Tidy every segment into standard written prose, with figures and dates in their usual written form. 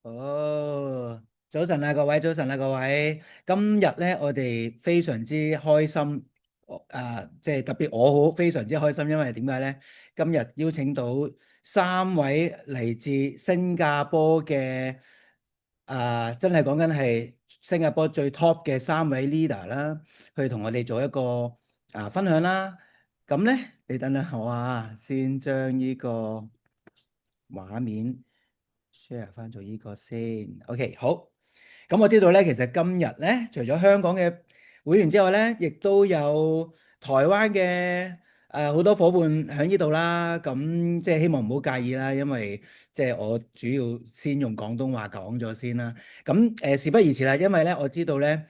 哦，早晨啊，各位，早晨啊，各位。今日咧，我哋非常之開心，即係特別我好非常之開心，因為點解咧？今日邀請到三位嚟自新加坡嘅，真係講緊係新加坡最 top 嘅三位 leader 啦，去同我哋做一個分享啦。咁咧，你等等我先將呢個畫面 share 翻做呢個先。OK，好。咁我知道咧，其實今日咧，除咗香港嘅會員之外咧，亦都有台灣嘅好多伙伴喺呢度啦。咁即係希望唔好介意啦，因為即係我主要先用廣東話講咗先啦。咁事不宜遲啦，因為咧我知道咧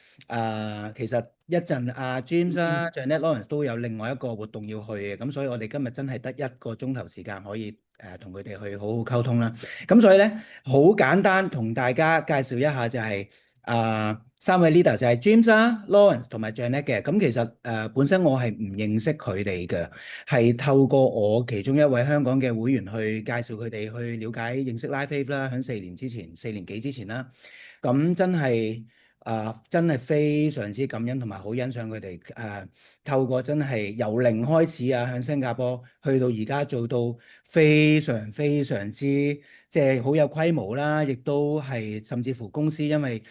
其實一陣阿 James 啦、Janet Lawrence 都有另外一個活動要去嘅，咁所以我哋今日真係得一個鐘頭時間可以同佢哋去好好溝通啦。咁所以咧，好簡單同大家介紹一下就係、三位 leader 就係 James 啦、Lawrence 同埋 Janet 嘅。咁其實本身我係唔認識佢哋嘅，係透過我其中一位香港嘅會員去介紹佢哋去了解認識 LIFEWAVE 啦，喺4年幾之前啦。咁真係非常之感恩同埋好欣賞佢哋透過真係由零開始喺新加坡去到而家做到非常非常之即係好有規模啦，亦都係甚至乎公司因為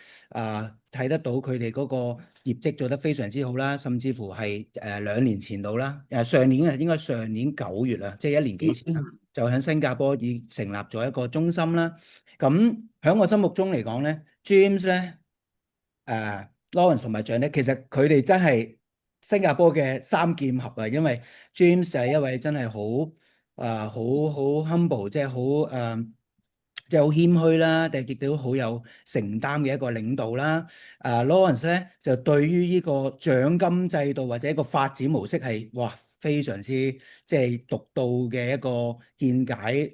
睇得到佢哋嗰個業績做得非常之好啦，甚至乎係2年前到啦，上年應該上年9月啦，即係1年幾前啦，就喺新加坡已成立咗一個中心啦。咁喺我心目中嚟講咧，James 咧。Lawrence 同埋 John 咧，其實佢哋真係新加坡嘅三劍俠啊！因為 James 就係一位真係好 humble，即係即係好謙虛啦，但係亦都好有承擔嘅一個領導啦。Lawrence 咧就對於呢個獎金制度或者一個發展模式係哇非常之即係獨到嘅一個見解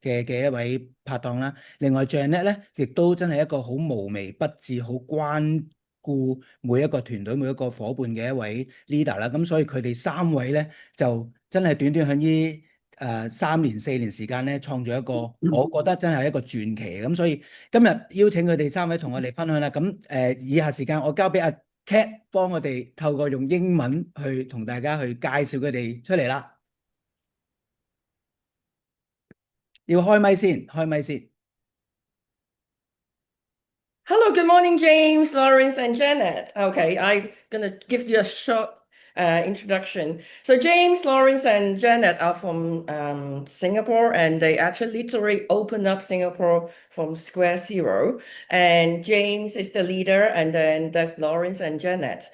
嘅一位拍檔啦。另外 Janet 咧，亦都真係一個好無微不至、好關顧每一個團隊、每一個伙伴嘅一位 leader 啦。咁所以佢哋三位咧，就真係短短喺呢3年4年時間咧，創造一個我覺得真係一個傳奇。咁所以今日邀請佢哋三位同我哋分享啦。咁以下時間我交俾阿 Cat 幫我哋透過用英文去同大家去介紹佢哋出嚟啦。要開咪先，開咪先。Hello, good morning, James, Lawrence, and Janet. Okay, I'm gonna give you a short introduction. So James, Lawrence, and Janet are from Singapore, and they actually literally opened up Singapore from square zero. And James is the leader, and then there's Lawrence and Janet.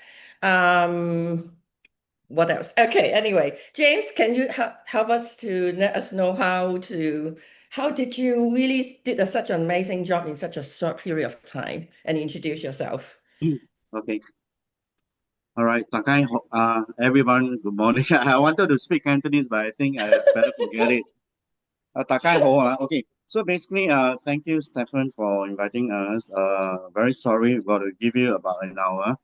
What else? Okay, anyway, James, can you help us to let us know how did you really did such an amazing job in such a short period of time and introduce yourself? Okay. All right. Everyone, good morning. I wanted to speak Cantonese, but I think I better forget it. Okay. So basically, thank you, Stephen, for inviting us. Very sorry, we've got to give you about an hour.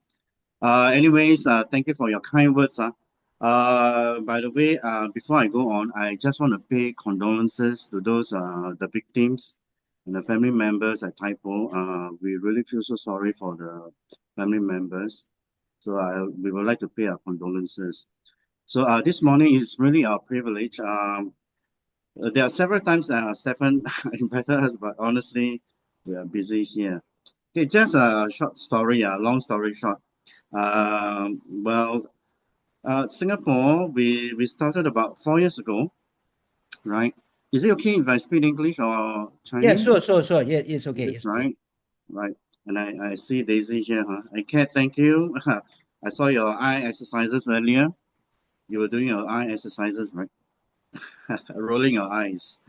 Anyways, thank you for your kind words. By the way, before I go on, I just want to pay condolences to those the victims and the family members at Taipo. We really feel so sorry for the family members. So we would like to pay our condolences. So this morning is really our privilege. There are several times Stefan invited us, but honestly, we are busy here. Okay, just a short story, long story short. Singapore, we started about 4 years ago, right? Is it okay if I speak English or Chinese? Yeah, sure. Yeah, it's okay. Yes, right. Right. And I see Daisy here, huh? Okay, thank you. I saw your eye exercises earlier. You were doing your eye exercises, right? Rolling your eyes.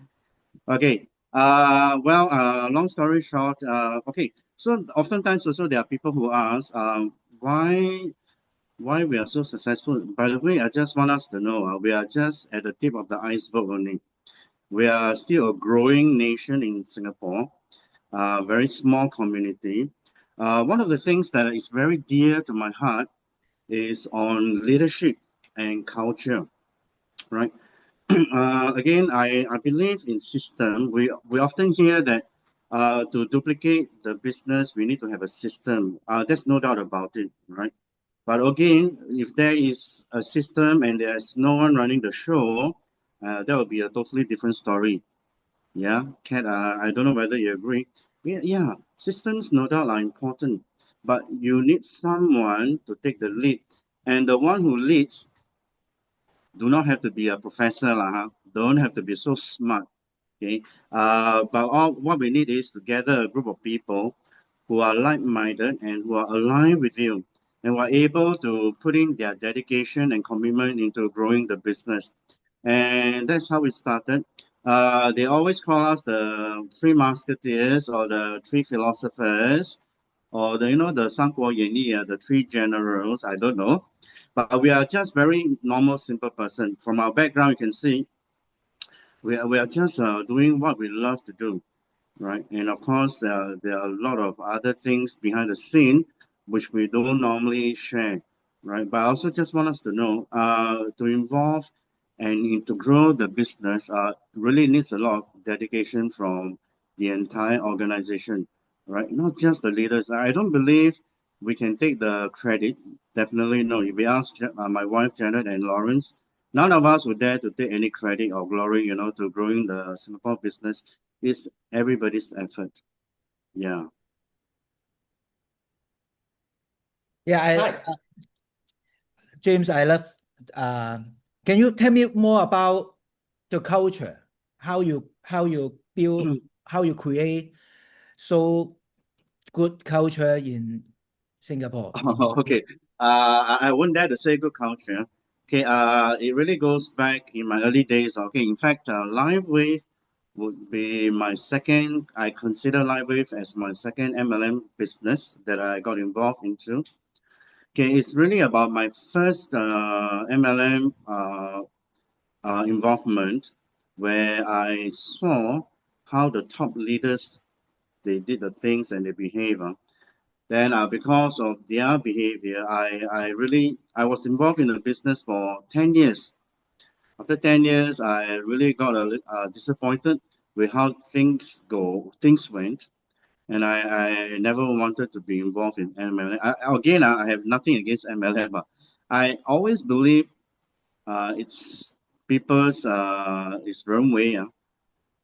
Okay. Long story short, okay. So oftentimes also there are people who ask, why we are so successful. By the way, I just want us to know, we are just at the tip of the iceberg only. We are still a growing nation in Singapore. Very small community. One of the things that is very dear to my heart is on leadership and culture, right? Again, I believe in system. We often hear that To duplicate the business, we need to have a system. There's no doubt about it, right? But again, if there is a system and there's no one running the show, that will be a totally different story. Yeah, Kat, I don't know whether you agree. Yeah, systems no doubt are important, but you need someone to take the lead. And the one who leads do not have to be a professor, don't have to be so smart. Okay, but what we need is to gather a group of people who are like-minded and who are aligned with you and who are able to put in their dedication and commitment into growing the business. And that's how it started. They always call us the three musketeers or the three philosophers or the 三国演义, the three generals, I don't know. But we are just very normal, simple person. From our background, you can see we are just doing what we love to do, right? And of course, there are a lot of other things behind the scene which we don't normally share, right? But I also just want us to know, to involve and to grow the business, really needs a lot of dedication from the entire organization, right? Not just the leaders. I don't believe we can take the credit. Definitely no. If we ask my wife Janet and Lawrence, none of us would dare to take any credit or glory, to growing the Singapore business. It's everybody's effort. Yeah. Yeah, James, I love. Can you tell me more about the culture? How you build, how you create so good culture in Singapore? Okay. I wouldn't dare to say good culture. Okay. It really goes back in my early days. Okay. In fact, LiveWave would be my second. I consider LiveWave as my second MLM business that I got involved into. Okay, it's really about my first MLM involvement, where I saw how the top leaders they did the things and they behave. Then because of their behavior, I was involved in the business for 10 years. After 10 years, I really got disappointed with how things went. And I never wanted to be involved in MLM. Again, I have nothing against MLM, but I always believe it's people's it's wrong way.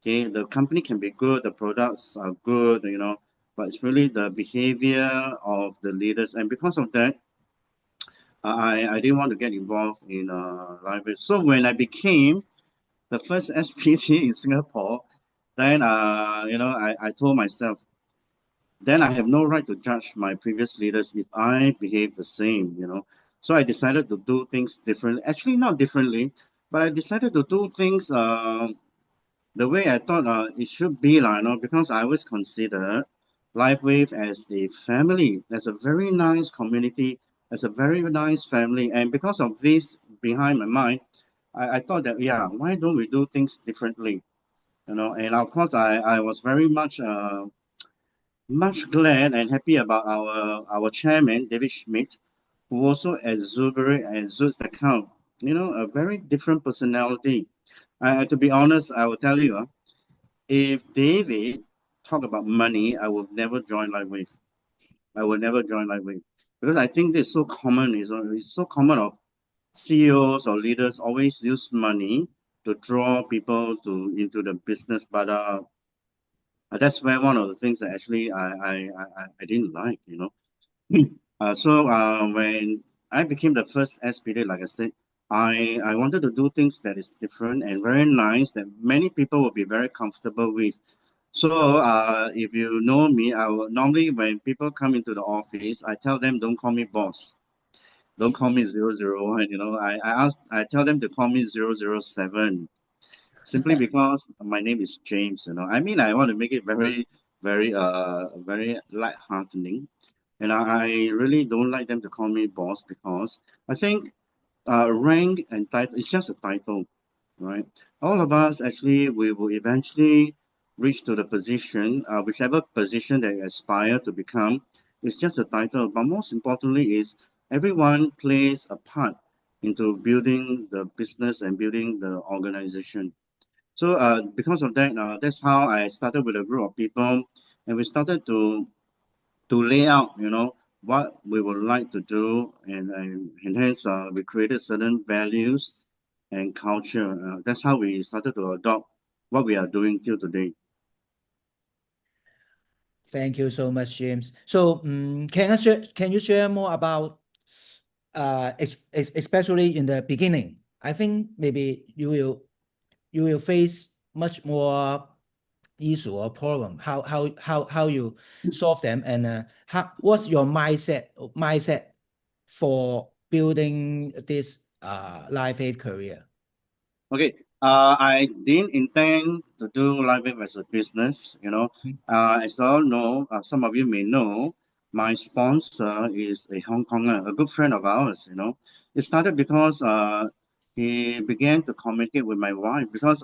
Okay, the company can be good, the products are good, but it's really the behavior of the leaders. And because of that, I didn't want to get involved in library. So when I became the first SPT in Singapore, then I told myself, then I have no right to judge my previous leaders if I behave the same. So I decided to do things differently. Actually, not differently, but I decided to do things the way I thought it should be, because I always consider LifeWave as a family, as a very nice community, as a very nice family. And because of this behind my mind, I thought that, yeah, why don't we do things differently? And of course, I was very much glad and happy about our chairman, David Schmidt, who also exuberant and exudes the kind of, a very different personality. To be honest, I will tell you, if David talk about money, I would never join LifeWave. I would never join LifeWave because I think this is so common. It's so common of CEOs or leaders always use money to draw people into the business, but that's where one of the things that actually I didn't like. So when I became the first SPD, like I said, I wanted to do things that is different and very nice that many people will be very comfortable with. So if you know me, I will normally when people come into the office, I tell them don't call me boss, don't call me 001. I tell them to call me 007, simply because my name is James. I mean I want to make it very very light-heartening, and I really don't like them to call me boss because I think rank and title is just a title, right? All of us actually we will eventually reach to the position, whichever position that you aspire to become. It's just a title, but most importantly is everyone plays a part into building the business and building the organization. So because of that, that's how I started with a group of people, and we started to lay out, what we would like to do, and hence we created certain values and culture. That's how we started to adopt what we are doing till today. Thank you so much, James. So, can you share more about, especially in the beginning? I think maybe you will face much more issue or problem. How you solve them, and what's your mindset for building this LIFEWAVE career? Okay, I didn't intend to do LiveWave as a business, As you all know, some of you may know, my sponsor is a Hong Konger, a good friend of ours, It started because he began to communicate with my wife because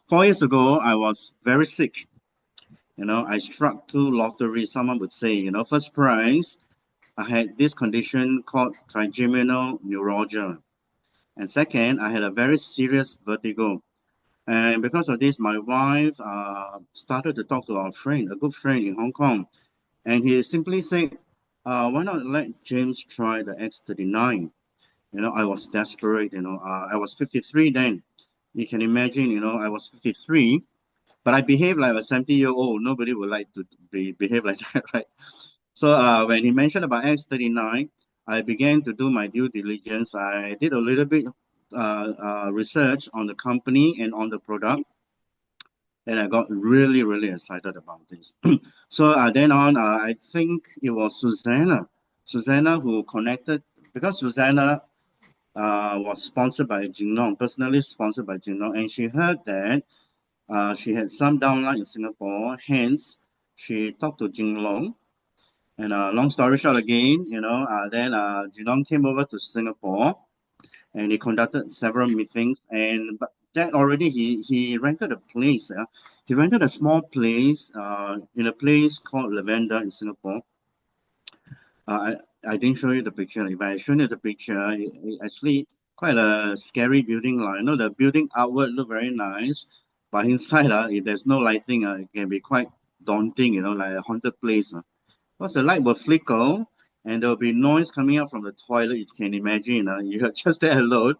4 years ago, I was very sick. I struck 2 lotteries, someone would say, first prize, I had this condition called trigeminal neuralgia. And second, I had a very serious vertigo. And because of this, my wife started to talk to our friend, a good friend in Hong Kong. And he simply said, why not let James try the X39? I was desperate, I was 53 then. You can imagine, I was 53, but I behaved like a 70-year-old. Nobody would like to behave like that, right? So when he mentioned about X39, I began to do my due diligence. I did a little bit research on the company and on the product, and I got really, really excited about this. So then on, I think it was Susanna who connected, because Susanna was sponsored by Jinglong, personally sponsored by Jinglong, and she heard that she had some downline in Singapore, hence she talked to Jinglong. And long story short again, then Jinglong came over to Singapore, and he conducted several meetings. And but that already he rented a place. He rented a small place in a place called Lavender in Singapore. I didn't show you the picture. If I show you the picture, it actually quite a scary building. The building outward look very nice, but inside, if there's no lighting, it can be quite daunting. Like a haunted place. Because the light will flicker, and there'll be noise coming out from the toilet. You can imagine. You're just there alone.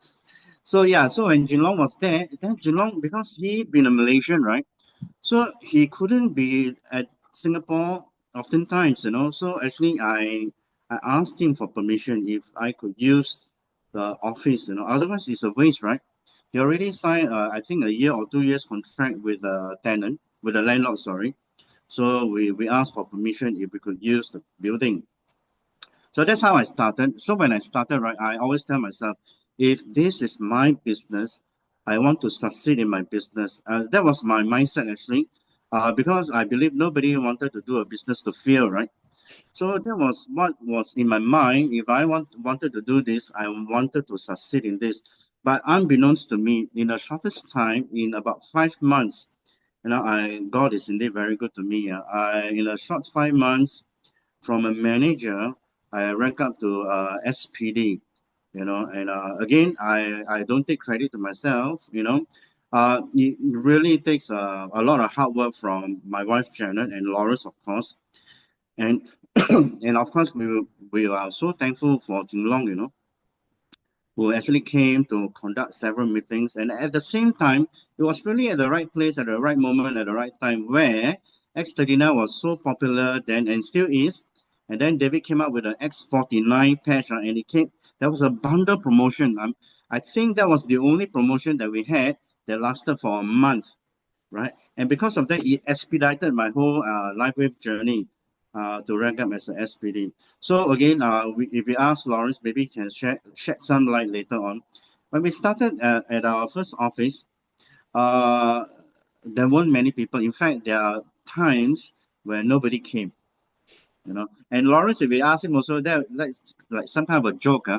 So yeah, so when Jinglong was there, then Jinglong, because he been a Malaysian, right? So he couldn't be at Singapore oftentimes, So actually I asked him for permission if I could use the office, Otherwise it's a waste, right? He already signed, I think, a year or 2 years contract with a tenant, with a landlord, sorry. So we asked for permission if we could use the building. So that's how I started. So when I started, right, I always tell myself, if this is my business, I want to succeed in my business. That was my mindset actually, because I believe nobody wanted to do a business to fail, right? So that was what was in my mind. If I wanted to do this, I wanted to succeed in this. But unbeknownst to me, in the shortest time, in about 5 months, God is indeed very good to me. In a short 5 months, from a manager, I rank up to SPD. And again, I don't take credit to myself. It really takes a lot of hard work from my wife Janet and Lawrence, of course, and and of course we are so thankful for Jinglong, who actually came to conduct several meetings. And at the same time, it was really at the right place, at the right moment, at the right time, where X39 was so popular then and still is. And then David came up with an X49 patch, and that was a bundle promotion. I think that was the only promotion that we had that lasted for a month, right? And because of that, it expedited my whole LiFeWave journey to rank up as an SPD. So again, if we ask Lawrence, maybe he can shed some light later on. When we started at our first office, there weren't many people. In fact, there are times where nobody came. And Lawrence, if we ask him also, that's like some kind of a joke,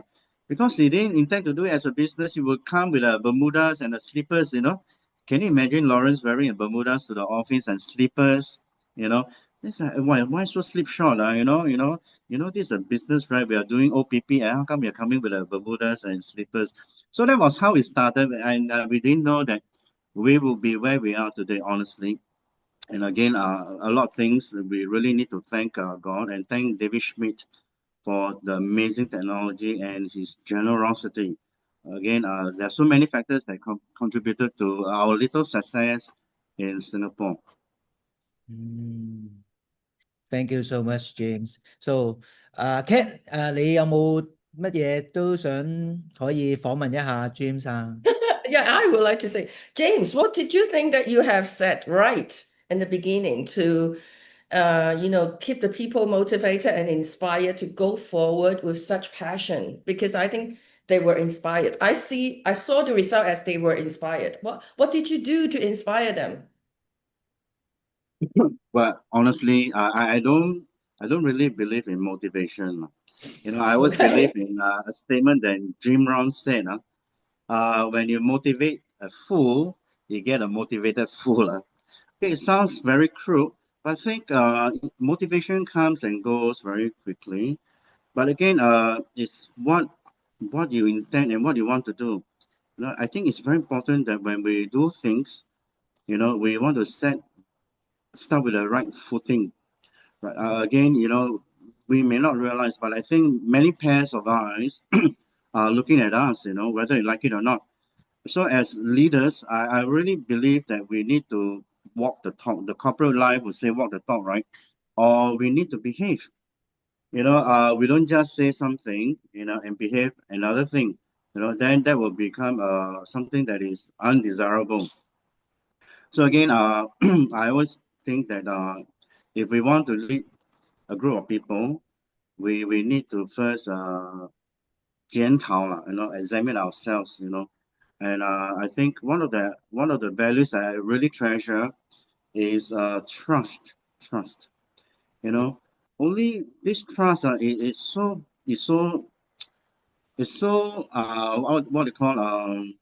because he didn't intend to do it as a business. He would come with a Bermudas and the slippers, Can you imagine Lawrence wearing a Bermudas to the office and slippers? It's like, why so slipshod? This is a business, right? We are doing OPP. How come you're coming with a Bermudas and slippers? So that was how it started, and we didn't know that we will be where we are today, honestly. And again, a lot of things we really need to thank God and thank David Schmidt for the amazing technology and his generosity. Again, there are so many factors that contributed to our little success in Singapore. Thank you so much, James. So, Kat, 你有冇乜嘢都想可以訪問一下 James 啊？ Yeah, I would like to say, James, what did you think that you have said right in the beginning to, keep the people motivated and inspired to go forward with such passion? Because I think they were inspired. I saw the result as they were inspired. What did you do to inspire them? Well, honestly, I don't really believe in motivation. I always believe in a statement that Jim Rohn said. When you motivate a fool, you get a motivated fool. Okay, it sounds very crude, but I think motivation comes and goes very quickly. But again, it's what you intend and what you want to do. I think it's very important that when we do things, we want to start with the right footing. Right? Again, we may not realize, but I think many pairs of eyes are looking at us, whether you like it or not. So as leaders, I really believe that we need to walk the talk. The corporate life would say walk the talk, right? Or we need to behave. We don't just say something, and behave another thing. Then that will become something that is undesirable. So again, I always think that if we want to lead a group of people, we need to first examine ourselves, and I think one of the values I really treasure is trust. Only this trust is so what you call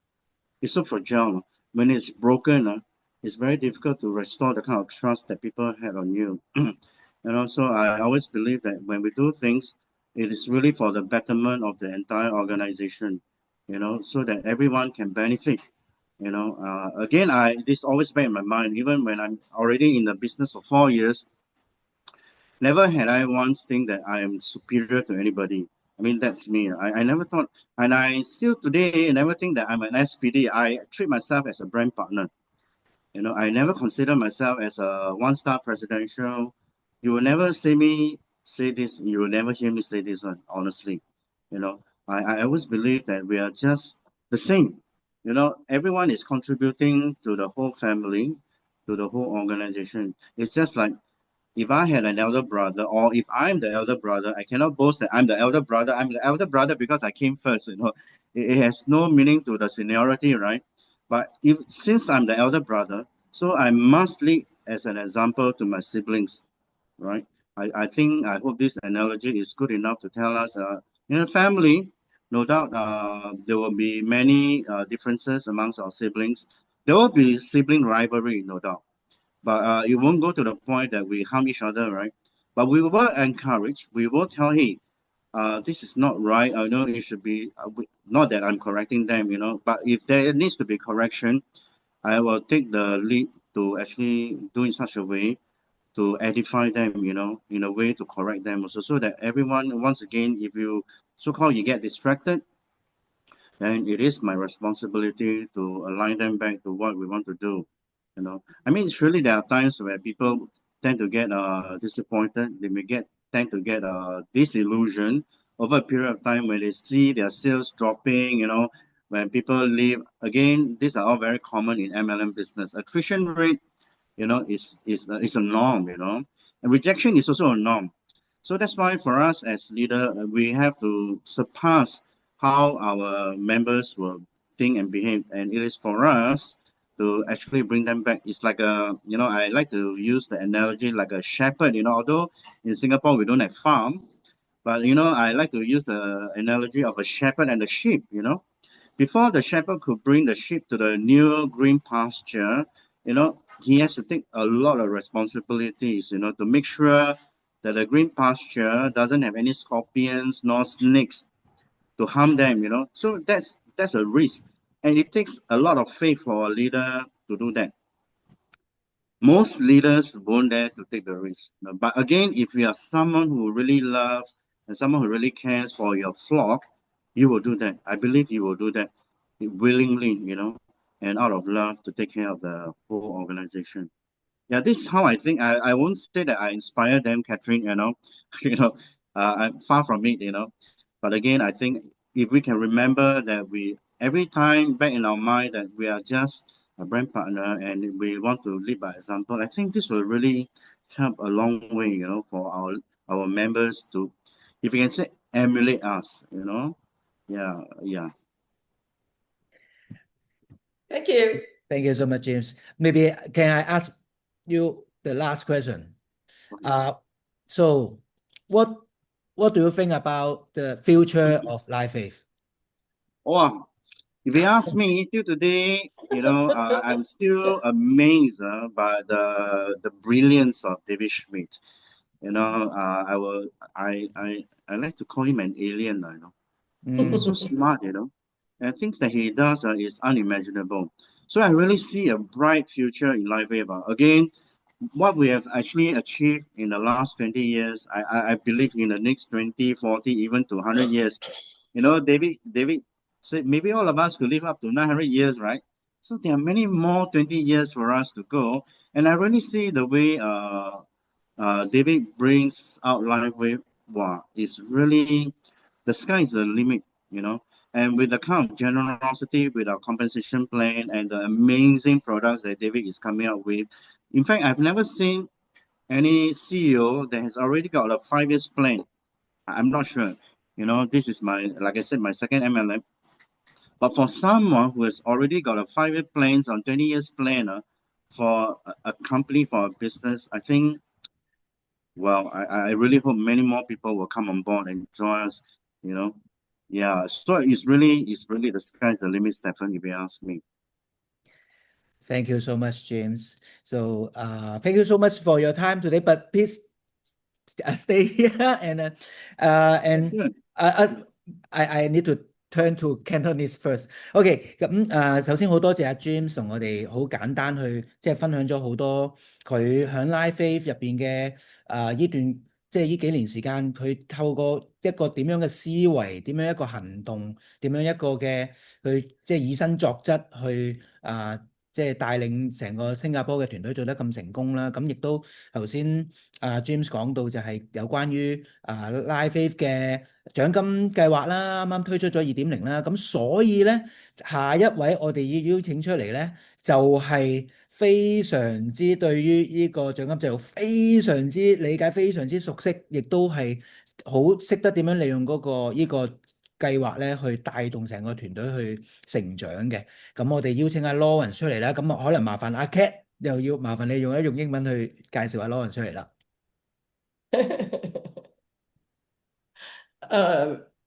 it's so fragile. When it's broken, it's very difficult to restore the kind of trust that people had on you. And also, I always believe that when we do things, it is really for the betterment of the entire organization, so that everyone can benefit. Again, this always bear in my mind, even when I'm already in the business for 4 years, never had I once think that I am superior to anybody. I mean, that's me. I never thought, and I still today never think that I'm an SPD. I treat myself as a brand partner. I never consider myself as a one-star presidential. You will never see me say this. You will never hear me say this one, honestly. I always believe that we are just the same. Everyone is contributing to the whole family, to the whole organization. It's just like if I had an elder brother, or if I'm the elder brother, I cannot boast that I'm the elder brother. I'm the elder brother because I came first. It has no meaning to the seniority, right? But since I'm the elder brother, so I must lead as an example to my siblings, right? I hope this analogy is good enough to tell us, in a family, no doubt there will be many differences amongst our siblings. There will be sibling rivalry, no doubt. But it won't go to the point that we harm each other, right? But we will encourage, we will tell, hey, this is not right. I know it should be, not that I'm correcting them, but if there needs to be correction, I will take the lead to actually do in such a way to edify them, in a way to correct them also, so that everyone, once again, if you so-called you get distracted, then it is my responsibility to align them back to what we want to do. I mean, surely there are times where people tend to get disappointed. They may tend to get disillusioned over a period of time when they see their sales dropping. When people leave. Again, these are all very common in MLM business. Attrition rate, is a norm. And rejection is also a norm. So that's why for us as leader, we have to surpass how our members will think and behave, and it is for us to actually bring them back. It's like I like to use the analogy like a shepherd. Although in Singapore we don't have farm, but I like to use the analogy of a shepherd and a sheep. Before the shepherd could bring the sheep to the new green pasture, he has to take a lot of responsibilities, to make sure that the green pasture doesn't have any scorpions nor snakes to harm them. So that's a risk, and it takes a lot of faith for a leader to do that. Most leaders won't dare to take the risk. But again, if you are someone who really loves and someone who really cares for your flock, you will do that. I believe you will do that willingly, and out of love to take care of the whole organization. Yeah, this is how I think. I won't say that I inspire them, Catherine, I'm far from it, But again, I think if we can remember that every time back in our mind that we are just a brand partner and we want to lead by example, I think this will really help a long way, for our members to, if you can say, emulate us, Yeah, yeah. Thank you. Thank you so much, James. Maybe can I ask you the last question? So what do you think about the future of LIFEWAVE? Oh, if you ask me till today, I'm still amazed by the brilliance of David Schmidt. I like to call him an alien, He's so smart, and things that he does is unimaginable. So I really see a bright future in LiveWave. Again, what we have actually achieved in the last 20 years, I believe in the next 20, 40, even to 100 years. David said maybe all of us could live up to 900 years, right? So there are many more 20 years for us to go. And I really see the way David brings out LiveWave. Wow, it's really, the sky is the limit, And with the kind of generosity with our compensation plan and the amazing products that David is coming out with. In fact, I've never seen any CEO that has already got a 5 years plan. I'm not sure. This is like I said, my second MLM. But for someone who has already got a 5 year plans on 20 years plan for a company, for a business, I think, well, I really hope many more people will come on board and join us, Yeah, so it's really the sky's the limit, Stephen, if you ask me. Thank you so much, James. So thank you so much for your time today, but please stay here and I need to turn to Cantonese first. OK， 咁首先好多謝阿 James 同我哋好簡單去即係分享咗好多佢喺 LiveWave 入邊嘅呢段即係呢幾年時間，佢透過一個點樣嘅思維，點樣一個行動，點樣一個嘅去即係以身作則去即係帶領成個新加坡嘅團隊做得咁成功啦。咁亦都頭先James 講到就係有關於LiveWave 嘅獎金計劃啦，啱啱推出咗2.0啦。咁所以咧，下一位我哋要邀請出嚟咧，就係非常之對於呢個獎金制度非常之理解、非常之熟悉，亦都係好識得點樣利用呢個計劃咧，去帶動成個團隊去成長嘅。咁我哋邀請阿 Lawrence 出嚟啦。咁可能麻煩阿 Cat 又要麻煩你用英文去介紹阿 Lawrence 出嚟啦。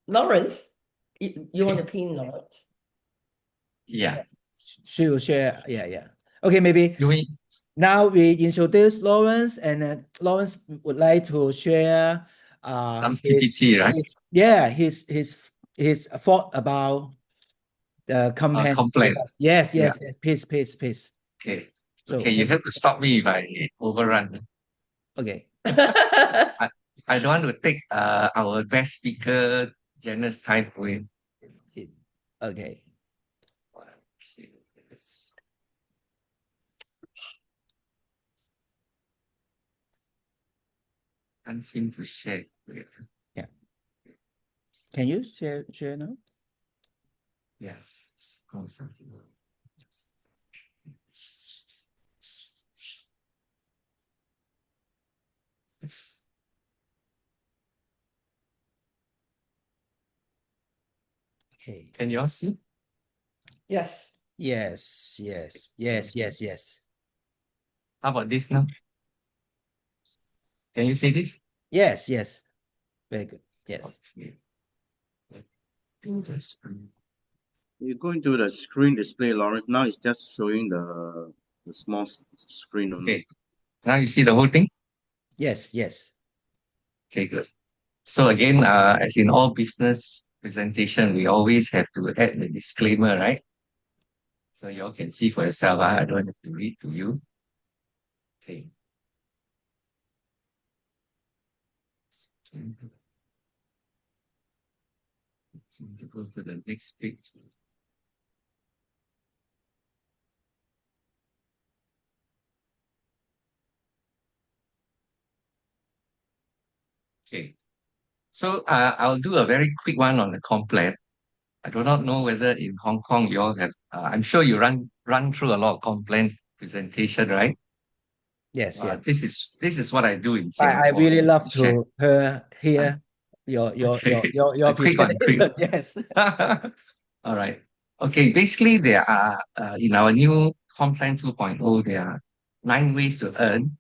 Lawrence, you want to pin Lawrence? Yeah. She will share. Yeah. Okay, maybe You mean now we introduce Lawrence, and Lawrence would like to share some PPT, right? his thought about the campaign. Complaint. Yes. Please. Okay. So, Okay, you have to stop me if I overrun. Okay. I don't want to take our best speaker, Janice's time away. Okay. Can't seem to share. Yeah. Can you share now? Yes. Okay. Can you all see? Yes. How about this now? Can you see this? Yes. Very good. Yes. Okay. You go into the screen display, Lawrence. Now it's just showing the small screen only. Okay. Now you see the whole thing? Yes. Okay, good. So again, as in all business presentation, we always have to add the disclaimer, right? So you all can see for yourself. I don't have to read to you. Okay. Let's go to the next page. Okay. So I'll do a very quick one on the complet. I do not know whether in Hong Kong you all have, I'm sure you run through a lot of complaint presentation, right? Yes, yes. This is what I do in I Singapore. really just love to share. to hear your Okay. your A quick one, quick. presentation. Yes. All right. Okay, basically there are, in our new Complan 2.0, there are 9 ways to earn,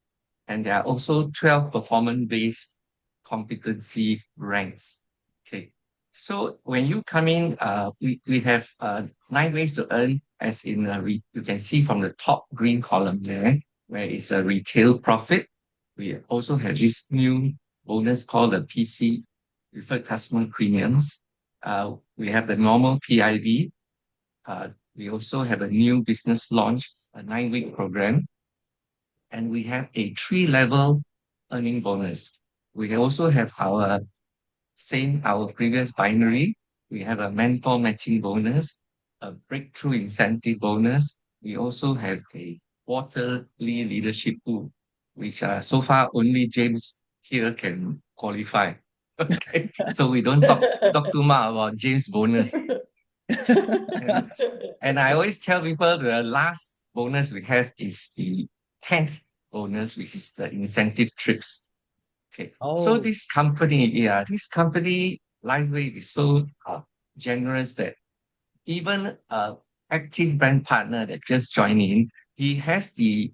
and there are also 12 performance-based competency ranks. Okay. So when you come in, we have 9 ways to earn, as in, you can see from the top green column there, where it's a retail profit. We also have this new bonus called the PC, Preferred Customer Premiums. We have the normal PIV. We also have a new business launch, a 9-week program, and we have a 3-level earning bonus. We also have our previous binary. We have a mentor matching bonus, a breakthrough incentive bonus. We also have a quarterly leadership pool, which so far only James here can qualify. Okay, so we don't talk too much about James' bonus. And I always tell people the last bonus we have is the 10th bonus, which is the incentive trips. Okay. So Oh, this company, LIFEWAVE, is so generous that even active brand partner that just joined in, he has the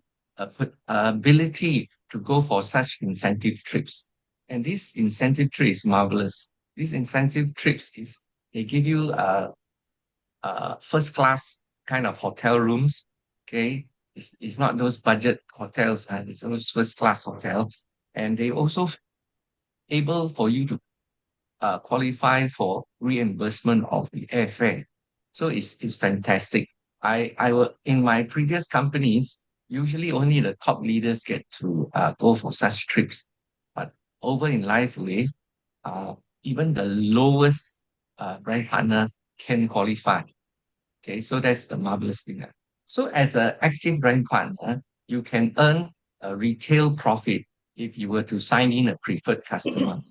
ability to go for such incentive trips. And this incentive trip is marvelous. These incentive trips they give you first class kind of hotel rooms. Okay. It's not those budget hotels, it's those first class hotels. And they also able for you to qualify for reimbursement of the airfare. So it's fantastic. I will, in my previous companies, usually only the top leaders get to go for such trips. But over in LifeWave, even the lowest brand partner can qualify. Okay, so that's the marvelous thing. So as an active brand partner, you can earn a retail profit if you were to sign in a preferred customer.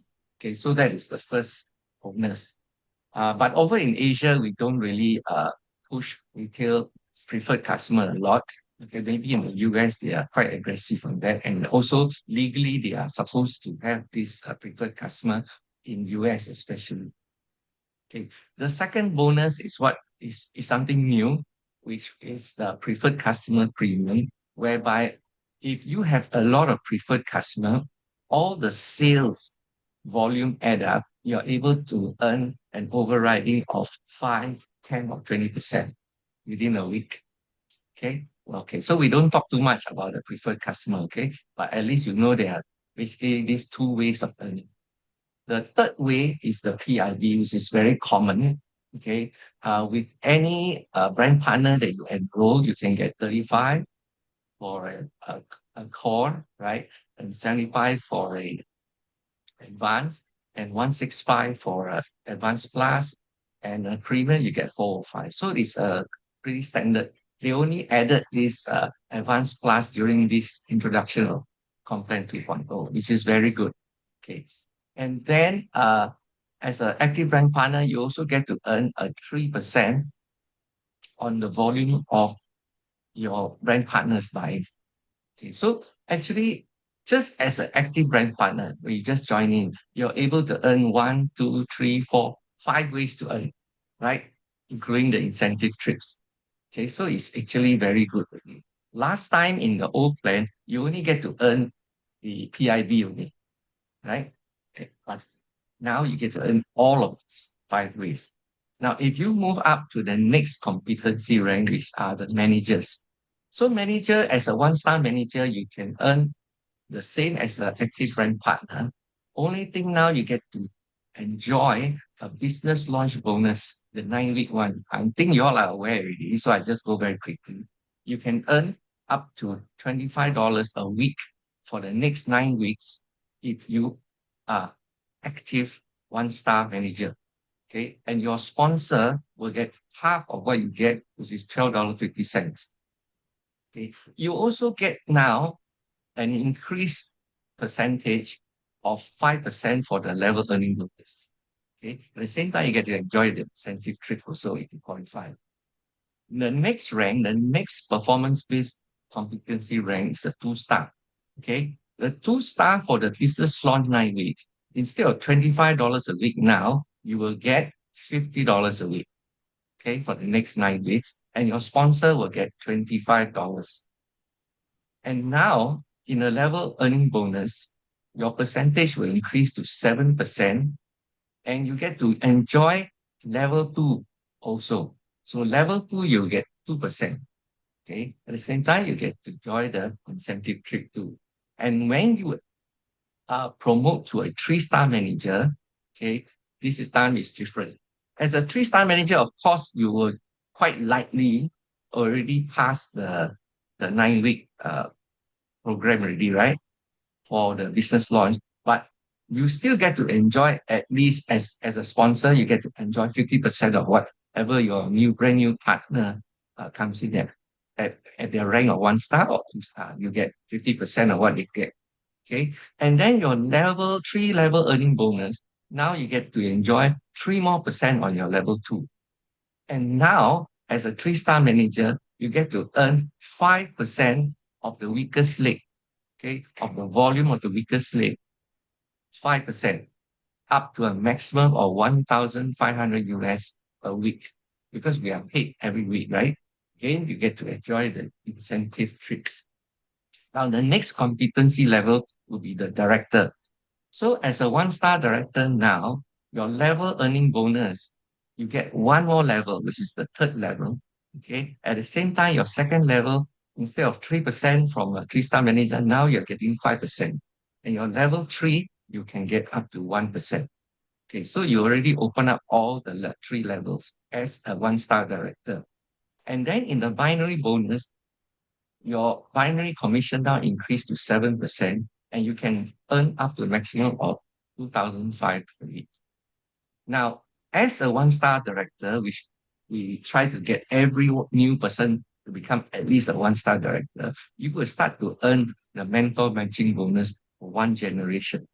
Okay, so that is the first bonus. But over in Asia, we don't really push retail preferred customer a lot. Okay, maybe in the US, they are quite aggressive on that. And also legally, they are supposed to have this preferred customer in US especially. Okay, the second bonus is what is something new, which is the preferred customer premium, whereby if you have a lot of preferred customer, all the sales volume add up, you're able to earn an overriding of 5, 10, or 20% within a week. Okay. Okay. So we don't talk too much about the preferred customer, okay? But at least you know there are basically these 2 ways of earning. The third way is the PIV, which is very common. Okay. With any brand partner that you enroll, you can get 35 for a core, right? And 75 for a advanced, and 165 for advanced plus, and a premium you get 405. So it's pretty standard. They only added this advanced plus during this introduction of Complan 2.0, which is very good. Okay. And then as an active brand partner, you also get to earn a 3% on the volume of your brand partners buying. Okay, so actually, just as an active brand partner, when you just join in, you're able to earn 1, 2, 3, 4, 5 ways to earn, right? Including the incentive trips. Okay, so it's actually very good. Last time in the old plan, you only get to earn the PIB only, right? Okay, but now you get to earn all of these 5 ways. Now, if you move up to the next competency rank, which are the managers. So manager, as a 1-star manager, you can earn the same as an active brand partner. Only thing now you get to enjoy a business launch bonus, the 9-week one. I think you all are aware already, so I just go very quickly. You can earn up to $25 a week for the next 9 weeks if you are active one-star manager. Okay, and your sponsor will get half of what you get, which is $12.50. Okay, you also get now an increased percentage of 5% for the level earning bonus. Okay, at the same time, you get to enjoy the incentive trip also if you qualify. The next rank, the next performance-based competency rank is a 2-star. Okay, the 2-star for the business launch 9 weeks, instead of $25 a week now, you will get $50 a week. Okay, for the next 9 weeks, and your sponsor will get $25. And now, in a level earning bonus, your percentage will increase to 7%, and you get to enjoy level 2 also. So level 2, you get 2%. Okay, at the same time, you get to enjoy the incentive trip too. And when you promote to a 3-star manager, okay, this time is different. As a 3-star manager, of course, you will quite likely already pass the 9-week program already, right? For the business launch, but you still get to enjoy, at least as a sponsor, you get to enjoy 50% of whatever your brand new partner comes in at their rank of 1-star or 2-star. You get 50% of what they get. Okay, and then your level 3 level earning bonus, now you get to enjoy 3% more on your level 2. And now, as a 3-star manager, you get to earn 5% of the weakest leg, okay, of the volume of the weakest leg, 5%, up to a maximum of 1,500 US a week, because we are paid every week, right? Again, you get to enjoy the incentive trips. Now, the next competency level will be the director. So as a 1-star director now, your level earning bonus, you get 1 more level, which is the 3rd level. Okay. At the same time, your 2nd level, instead of 3% from a 3-star manager, now you're getting 5%. And your level 3, you can get up to 1%. Okay, so you already open up all the 3 levels as a 1-star director. And then in the binary bonus, your binary commission now increased to 7%, and you can earn up to a maximum of 2,500 per week. Now, as a 1-star director, which we try to get every new person to become at least a 1-star director, you will start to earn the mentor matching bonus for 1 generation.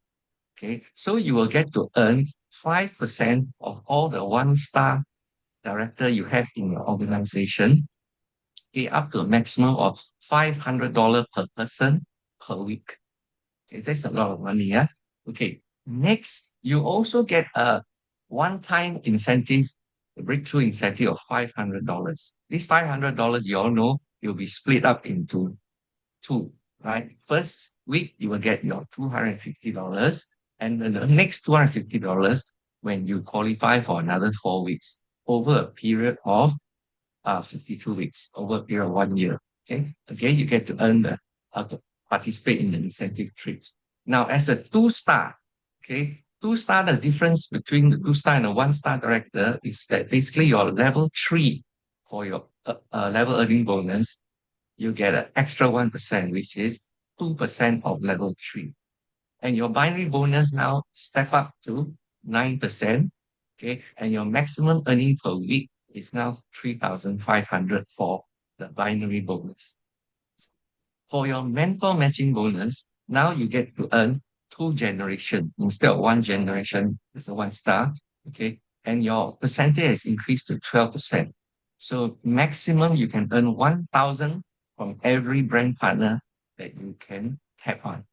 Okay, so you will get to earn 5% of all the 1-star director you have in your organization, okay, up to a maximum of $500 per person per week. Okay, that's a lot of money, yeah? Okay, next, you also get a one-time incentive, a breakthrough incentive of $500. This $500, you all know, will be split up into 2, right? First week, you will get your $250, and then the next $250 when you qualify for another 4 weeks over a period of 52 weeks, over a period of 1 year. Okay, again, you get to earn to participate in the incentive trips. Now, as a 2-star, okay, 2-star, the difference between the 2-star and a 1-star director is that basically your level 3 for your level earning bonus, you get an extra 1%, which is 2% of level 3. And your binary bonus now step up to 9%, okay, and your maximum earning per week is now 3,500 for the binary bonus. For your mentor matching bonus, now you get to earn 2 generations instead of 1 generation. It's a 1-star, okay, and your percentage has increased to 12%. So maximum you can earn 1,000 from every brand partner that you can tap on.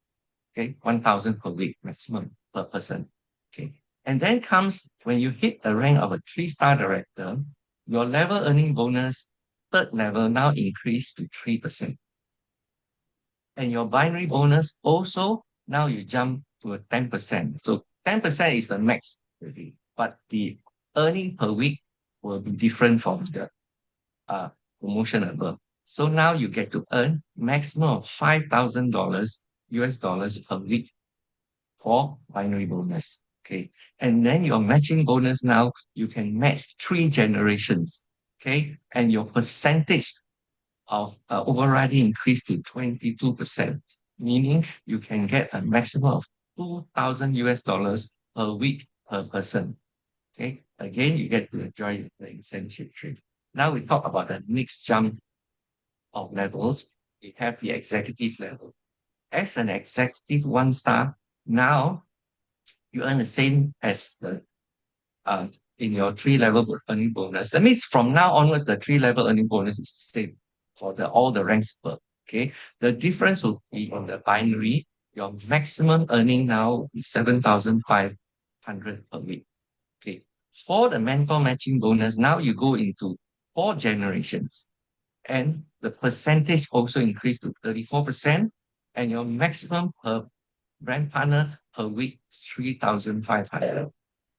Okay, 1,000 per week maximum per person. Okay, and then comes when you hit the rank of a 3-star director, your level earning bonus, 3rd level, now increased to 3%. And your binary bonus also, now you jump to a 10%. So 10% is the max already, but the earning per week will be different from the promotion above. So now you get to earn maximum of $5,000 US dollars per week for binary bonus. Okay. And then your matching bonus now, you can match 3 generations. Okay. And your percentage of overriding increased to 22%, meaning you can get a maximum of 2,000 US dollars per week per person. Okay. Again, you get to enjoy the incentive trip. Now we talk about the next jump of levels. We have the executive level. As an executive 1-star, now you earn the same as the in your 3-level earning bonus. That means from now onwards, the 3-level earning bonus is the same for all the ranks above. Okay. The difference will be on the binary. Your maximum earning now is 7,500 per week. Okay. For the mentor matching bonus, now you go into 4 generations. And the percentage also increased to 34%. And your maximum per brand partner per week is 3,500.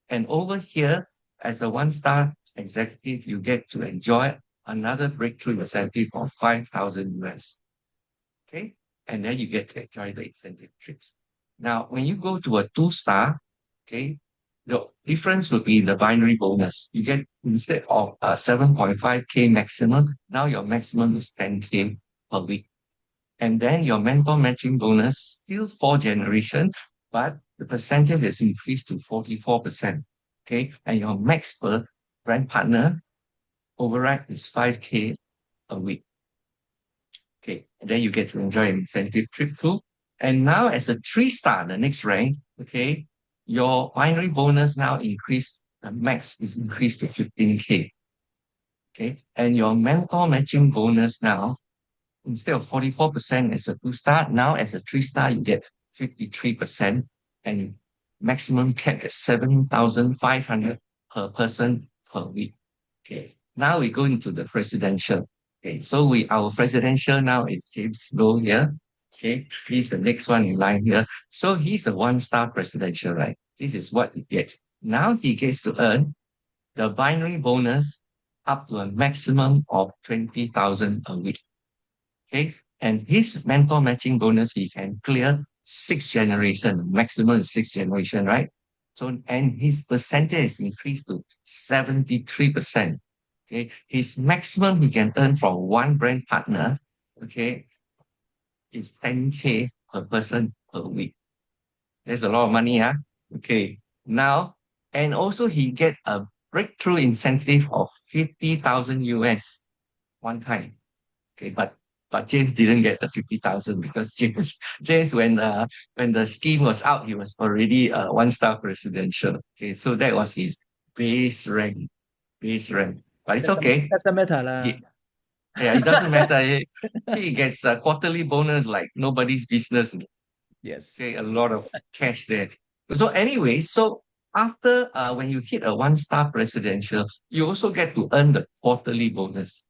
And over here, as a 1-star executive, you get to enjoy another breakthrough incentive of 5,000 US. Okay. And then you get to enjoy the incentive trips. Now, when you go to a 2-star, okay, the difference will be the binary bonus. You get, instead of 7.5K maximum, now your maximum is 10K per week. And then your mentor matching bonus, still 4 generations, but the percentage has increased to 44%. Okay. And your max per brand partner override is 5K a week. Okay. And then you get to enjoy an incentive trip too. And now as a 3-star, the next rank, okay, your binary bonus now increased, the max is increased to 15K. Okay. And your mentor matching bonus now, instead of 44% as a 2-star, now as a 3-star, you get 53% and maximum cap at 7,500 per person per week. Okay. Now we go into the presidential. Okay. So our presidential now is James Low here. Okay. He's the next one in line here. So he's a 1-star presidential, right? This is what he gets. Now he gets to earn the binary bonus up to a maximum of 20,000 a week. Okay. And his mentor matching bonus, he can clear 6 generations, maximum is 6 generations, right? So, and his percentage is increased to 73%. Okay. His maximum he can earn from 1 brand partner, okay, is 10K per person per week. There's a lot of money, huh? Okay. Now, and also he get a breakthrough incentive of 50,000 US one time. Okay, but James didn't get the 50,000 because James when the scheme was out, he was already a 1-star presidential. Okay, so that was his base rank. But it's okay. Doesn't matter lah. Yeah, it doesn't matter. He gets a quarterly bonus like nobody's business. Yes. Okay, a lot of cash there. So anyway, so after when you hit a 1-star presidential, you also get to earn the quarterly bonus.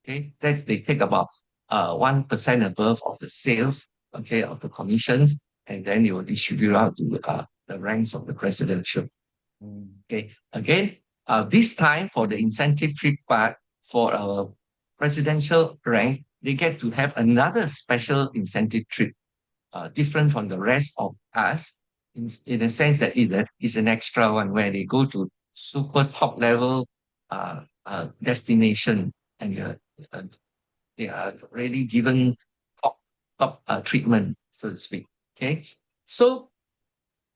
Okay, they take about 1% above of the sales, okay, of the commissions, and then they will distribute out to the ranks of the presidential. Okay, again, this time for the incentive trip part for our presidential rank, they get to have another special incentive trip, different from the rest of us, in a sense that it's an extra one where they go to super top level destination, and they are really given top treatment, so to speak. Okay, so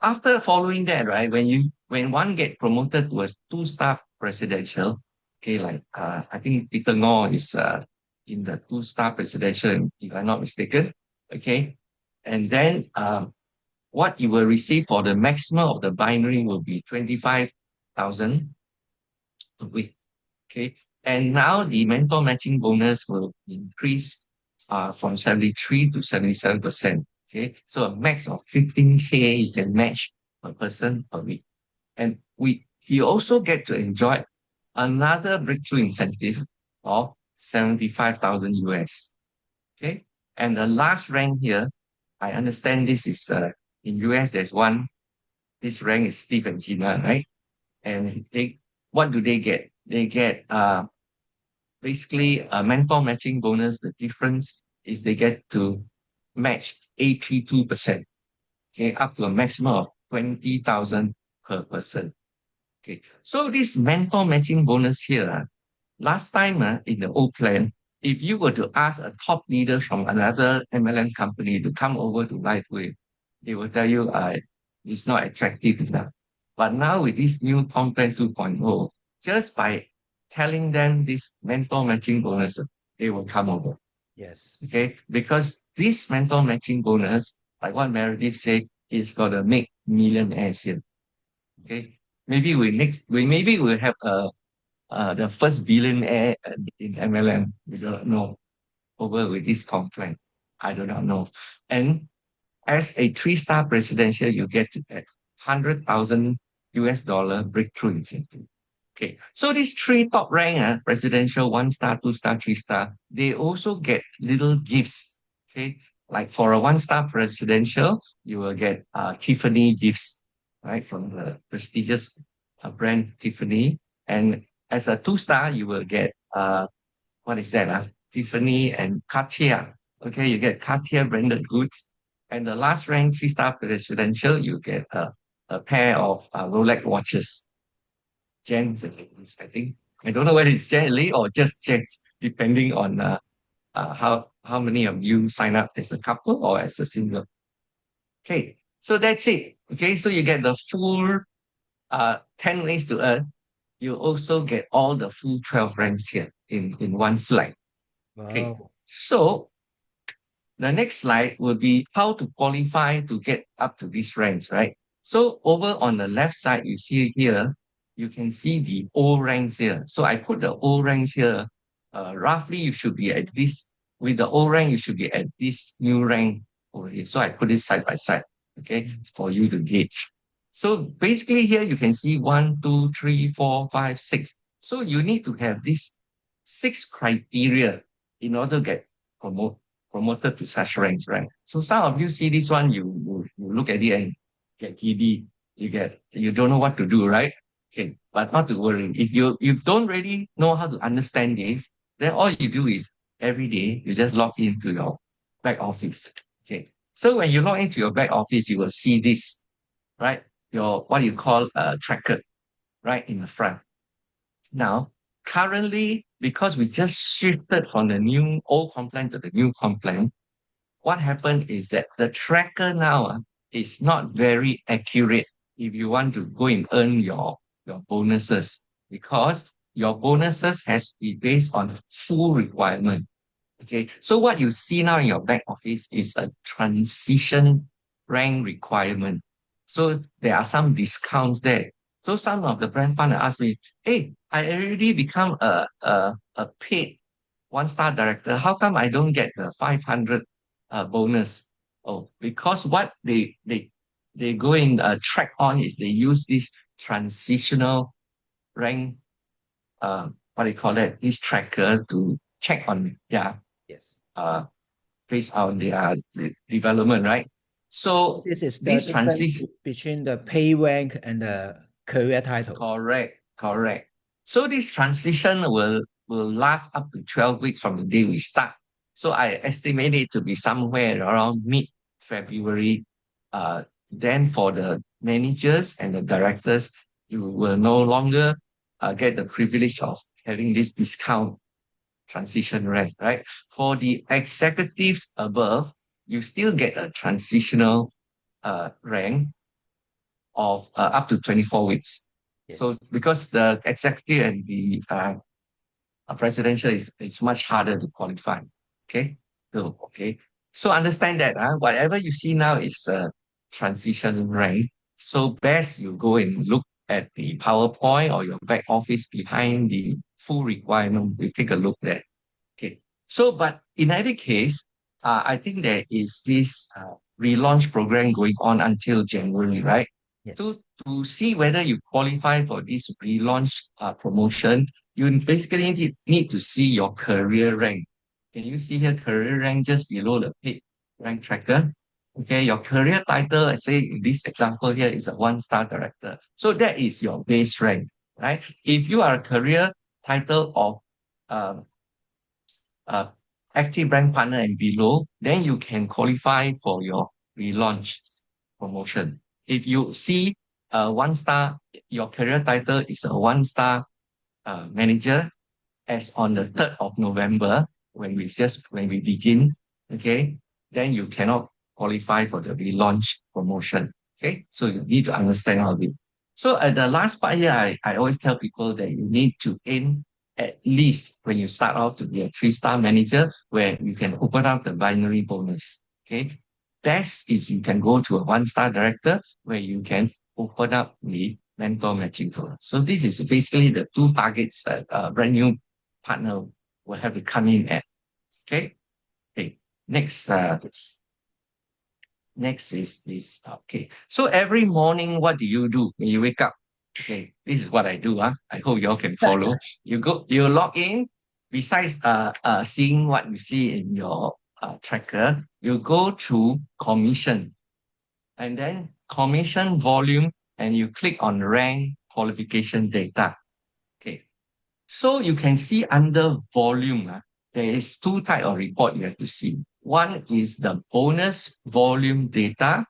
after following that, right, when one get promoted to a 2-star presidential, okay, like I think Peter Ngor is in the 2-star presidential, if I'm not mistaken. Okay, and then what you will receive for the maximum of the binary will be 25,000 a week. Okay. And now the mentor matching bonus will increase from 73 to 77%. Okay. So a max of 15K you can match per person per week. And he also get to enjoy another breakthrough incentive of 75,000 US. Okay. And the last rank here, I understand this is in US, there's one, this rank is Steve and Gina, right? And what do they get? They get basically a mentor matching bonus. The difference is they get to match 82%, okay, up to a maximum of 20,000 per person. Okay, so this mentor matching bonus here, last time in the old plan, if you were to ask a top leader from another MLM company to come over to LIFEWAVE, they will tell you it's not attractive enough. But now with this new Comp Plan 2.0, just by telling them this mentor matching bonus, they will come over. Yes. Okay, because this mentor matching bonus, like what Meredith said, is gonna make millionaires here. Okay, maybe we'll have the first billionaire in MLM. We don't know over with this complaint. I do not know. And as a 3-star presidential, you get to get $100,000 breakthrough incentive. Okay, so these 3 top rank, presidential, 1-star, 2-star, 3-star, they also get little gifts. Okay, like for a 1-star presidential, you will get Tiffany gifts, right, from the prestigious brand Tiffany. And as a 2-star, you will get what is that? Tiffany and Cartier. Okay, you get Cartier branded goods. And the last rank 3-star presidential, you get a pair of Rolex watches. Gents and ladies, I think. I don't know whether it's generally or just gents, depending on how many of you sign up as a couple or as a single. Okay, so that's it. Okay, so you get the full 10 ways to earn. You also get all the full 12 ranks here in one slide. Okay, Wow. so the next slide will be how to qualify to get up to these ranks, right? So over on the left side, you see here, you can see the O ranks here. So I put the O ranks here. Roughly, you should be at this, with the O rank, you should be at this new rank over here. So I put it side by side, okay, for you to gauge. So basically here, you can see 1, 2, 3, 4, 5, 6. So you need to have these 6 criteria in order to get promoted to such ranks, right? So some of you see this one, you look at it and get giddy. You don't know what to do, right? Okay, but not to worry. If you don't really know how to understand this, then all you do is every day you just log into your back office. Okay, so when you log into your back office, you will see this, right? Your what you call a tracker, right in the front. Now, currently, because we just shifted from the new old complaint to the new complaint, what happened is that the tracker now is not very accurate if you want to go and earn your bonuses, because your bonuses has to be based on full requirement. Okay, so what you see now in your back office is a transition rank requirement. So there are some discounts there. So some of the brand partner ask me, hey, I already become a paid 1-star director. How come I don't get the 500 bonus? Oh, because what they go in track on is they use this transitional rank, what do you call it? This tracker to check on Yes. based on their development, right? So This is the this difference transition. between the pay rank and the career title. Correct. So this transition will last up to 12 weeks from the day we start. So I estimate it to be somewhere around mid-February. Then for the managers and the directors, you will no longer get the privilege of having this discount transition rank, right? For the executives above, you still get a transitional rank of up to 24 weeks. Yes. So because the executive and the presidential is much harder to qualify. Okay. So understand that whatever you see now is a transition rank. So best you go and look at the PowerPoint or your back office behind the full requirement. You take a look there. Okay. So, but in either case, I think there is this relaunch program going on until January, right? Yes. So to see whether you qualify for this relaunch promotion, you basically need to see your career rank. Can you see here career rank just below the paid rank tracker? Okay, your career title, let's say in this example here is a 1-star director. So that is your base rank, right? If you are a career title of active brand partner and below, then you can qualify for your relaunch promotion. If you see 1-star, your career title is a 1-star manager as on the 3rd of November, when we begin, okay, then you cannot qualify for the relaunch promotion. Okay, so you need to understand all of it. So at the last part here, I always tell people that you need to aim at least when you start off to be a 3-star manager, where you can open up the binary bonus. Okay, best is you can go to a 1-star director where you can open up the mentor matching bonus. So this is basically the 2 targets that a brand new partner will have to come in at. Okay. Okay. Next is this. Okay. So every morning, what do you do when you wake up? Okay, this is what I do. I hope you all can follow. You log in. Besides seeing what you see in your tracker, you go to commission, and then commission volume, and you click on rank qualification data. Okay, so you can see under volume, there is 2 types of report you have to see. One is the bonus volume data,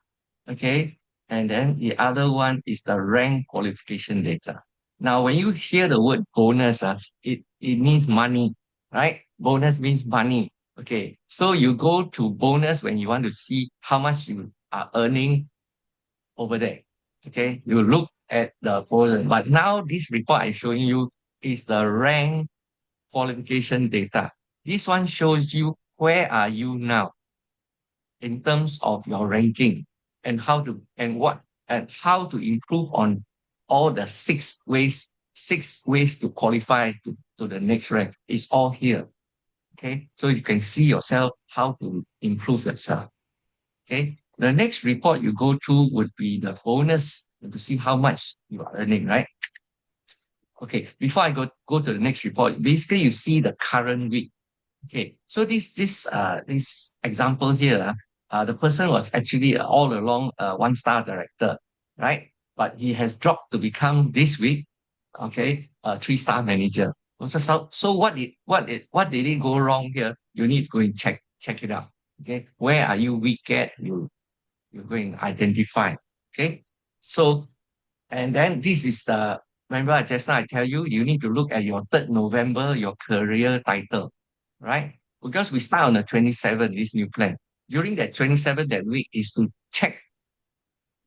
okay, and then the other one is the rank qualification data. Now, when you hear the word bonus, it means money, right? Bonus means money. Okay, so you go to bonus when you want to see how much you are earning over there. Okay, you look at the bonus. But now this report I'm showing you is the rank qualification data. This one shows you where are you now in terms of your ranking, and how to improve on all the 6 ways to qualify to the next rank. Is all here. Okay, so you can see yourself how to improve yourself. Okay, the next report you go to would be the bonus, to see how much you are earning, right? Okay, before I go to the next report, basically you see the current week. Okay, so this example here, the person was actually all along a 1-star director, right? But he has dropped to become this week, okay, a 3-star manager. So what did it go wrong here? You need to go and check it out. Okay, where are you weak at? You're going to identify. Okay, so and then this is the, remember just now I tell you, you need to look at your 3rd November, your career title, right? Because we start on the 27th, this new plan. During that 27th, that week is to check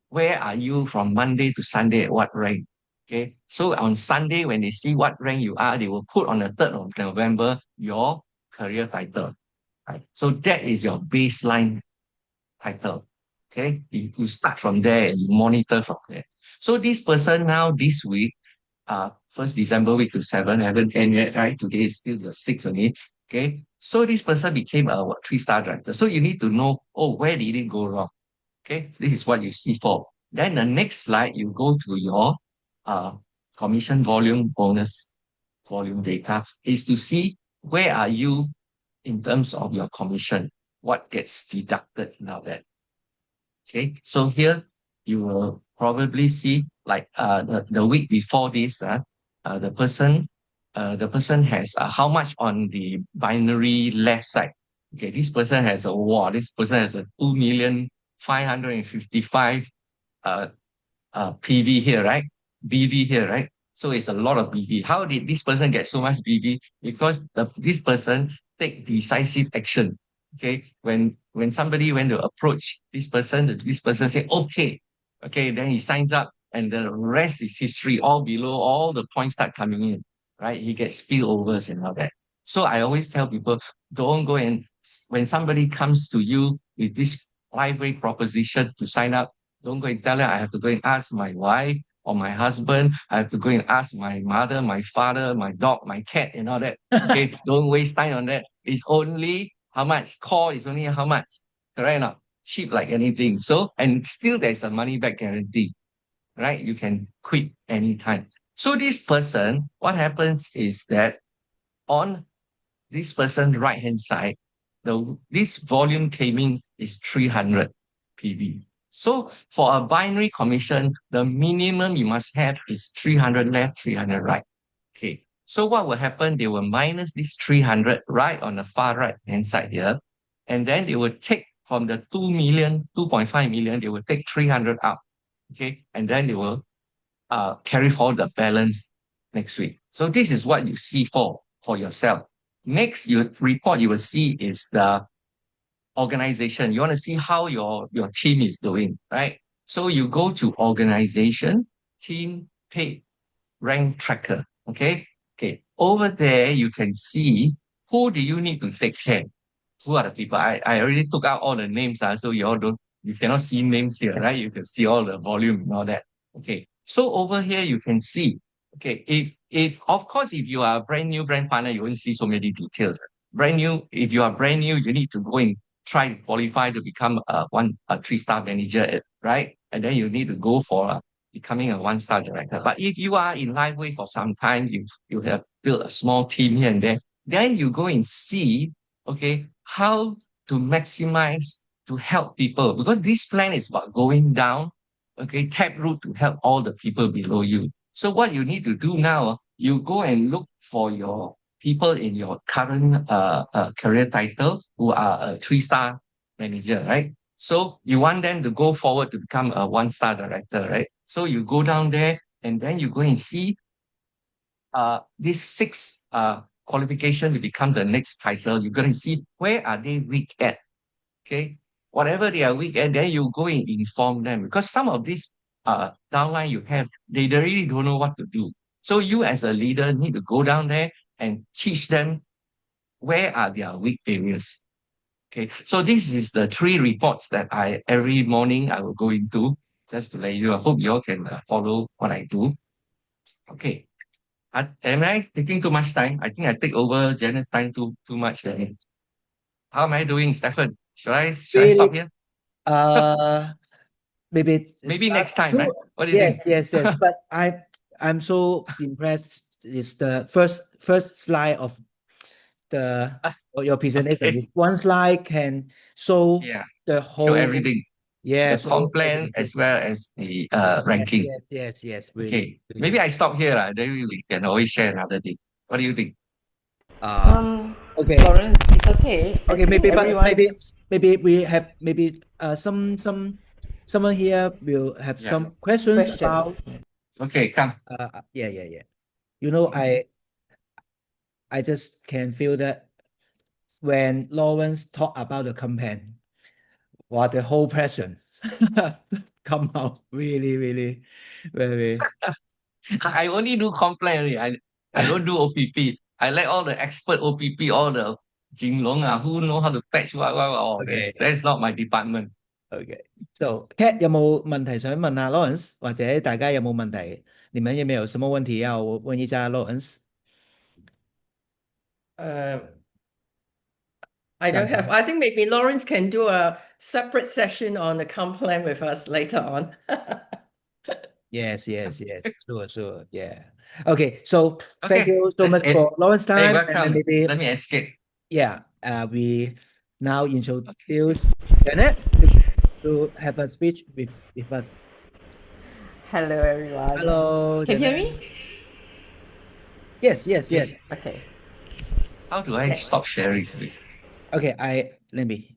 where are you from Monday to Sunday at what rank. Okay, so on Sunday, when they see what rank you are, they will put on the 3rd of November your career title. Right? So that is your baseline title. Okay, you start from there and you monitor from there. So this person now, this week, 1st December week to 7, haven't ended yet, right? Today is still the 6th only. Okay, so this person became a 3-star director. So you need to know, where did it go wrong? Okay, this is what you see for. Then the next slide, you go to your commission volume bonus volume data, is to see where are you in terms of your commission, what gets deducted now that. Okay, so here you will probably see like the week before this, the person has how much on the binary left side. Okay, this person has a 2,555,000 PV here, right? BV here, right? So it's a lot of BV. How did this person get so much BV? Because this person take decisive action. Okay, when somebody went to approach this person say, okay, then he signs up, and the rest is history. All below, all the points start coming in, right? He gets spillovers and all that. So I always tell people, don't go and, when somebody comes to you with this LIFEWAVE proposition to sign up, don't go and tell them I have to go and ask my wife or my husband. I have to go and ask my mother, my father, my dog, my cat, and all that. Okay, don't waste time on that. It's only how much? Call is only how much? Correct or not? Cheap like anything. So, and still there's a money back guarantee, right? You can quit anytime. So this person, what happens is that on this person's right-hand side, this volume came in is 300 PV. So for a binary commission, the minimum you must have is 300 left, 300 right. Okay. So what will happen? They will minus this 300 right on the far right-hand side here. And then they will take from the 2.5 million, they will take 300 out. okay, and then they will carry forward the balance next week. So this is what you see for yourself. Next report you will see is the organization. You want to see how your team is doing, right? So you go to organization, team, pay, rank tracker. Okay. Over there, you can see who do you need to take care. Who are the people? I already took out all the names, so you cannot see names here, right? You can see all the volume and all that. Okay. So over here, you can see, okay, if of course, if you are a brand new brand partner, you won't see so many details. Brand new, if you are brand new, you need to go and try to qualify to become a 3-star manager, right? And then you need to go for becoming a 1-star director. But if you are in LIFEWAVE for some time, you have built a small team here and there, then you go and see, okay, how to maximize to help people, because this plan is about going down, okay, taproot to help all the people below you. So what you need to do now, you go and look for your people in your current career title who are a 3-star manager, right? So you want them to go forward to become a 1-star director, right? So you go down there and then you go and see these 6 qualification to become the next title. You're going to see where are they weak at. Okay, whatever they are weak at, then you go and inform them, because some of these downline you have, they really don't know what to do. So you as a leader need to go down there and teach them where are their weak areas. Okay, so this is the 3 reports that every morning I will go into, just to let you. I hope you all can follow what I do. Okay. Am I taking too much time? I think I take over Janet's time too much. How am I doing, Stefan? Should I stop here? Maybe next time, right? What do you think? Yes. But I'm so impressed. Is the first slide of your presentation. Okay. This one slide can show the whole, show everything. Yeah, the comp plan as well as the ranking. Yes. Really, Okay, maybe I stop here. Then we can always share another day. What do you think? Okay. Lawrence, it's okay. Okay, maybe we have someone here will have some questions about. Okay, come. Yeah. You know, I just can feel that when Lawrence talk about the campaign, the whole presence come out really very. I only do comp plan. I don't do OPP. I let all the expert OPP, all the Jinglong who know how to patch what. That's not my department. Okay. So, Cat 有冇問題想問下 Lawrence， 或者大家有冇問題？你們有沒有什麼問題要問一下 Lawrence？ I don't have. I think maybe Lawrence can do a separate session on the comp plan with us later on. Yes. Sure. Yeah. Okay. So thank you so much for Lawrence time. Hey, welcome. And maybe, let me escape. Yeah. We now introduce Janet to have a speech with us. Hello, everyone. Hello. Can you hear Janet. me? Yes. Okay. How do I stop sharing? Okay. Let me.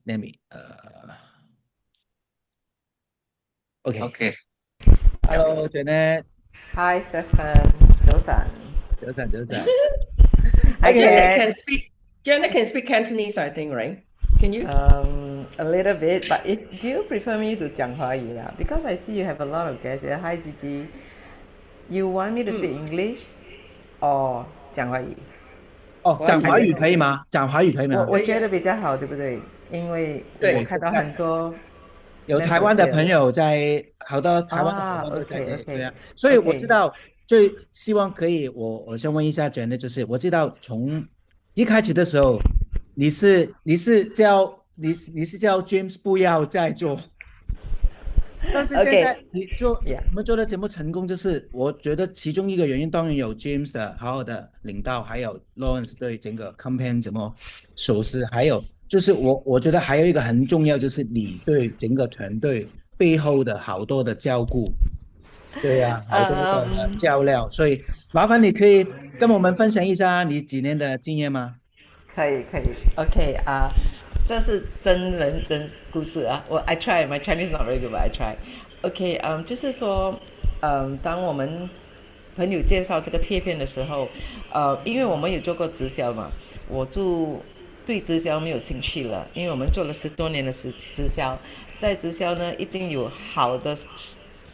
Okay. Hello, Janet. Hi, Stefan. 早晨。Hi, Janet can speak Cantonese, I think, right? Can you? A little bit, but do you prefer me to 讲华语 Because I see you have a lot of guests here. Hi, Gigi. You want me to speak English or 讲华语？讲华语可以吗？我觉得比较好，对不对？因为我看到很多有台湾的朋友在，好多台湾的朋友都在这里，对啊，所以我知道，最希望可以，我想问一下 Janet， 就是我知道从一开始的时候，你是叫 James 不要再做，但是现在我们做的节目成功，就是我觉得其中一个原因当然有 James 的好好的领导，还有 Lawrence 对整个 campaign 怎么实施，还有就是我觉得还有一个很重要，就是你对整个团队背后的好多的照顾，对啊，好多的照料，所以麻烦你可以跟我们分享一下你几年的经验吗？可以 OK 这是真人真故事I try. My Chinese not very good, but I try. OK，就是说，当我们朋友介绍这个贴片的时候，因为我们有做过直销嘛，我就对直销没有兴趣了，因为我们做了10多年的直销，在直销呢一定有好的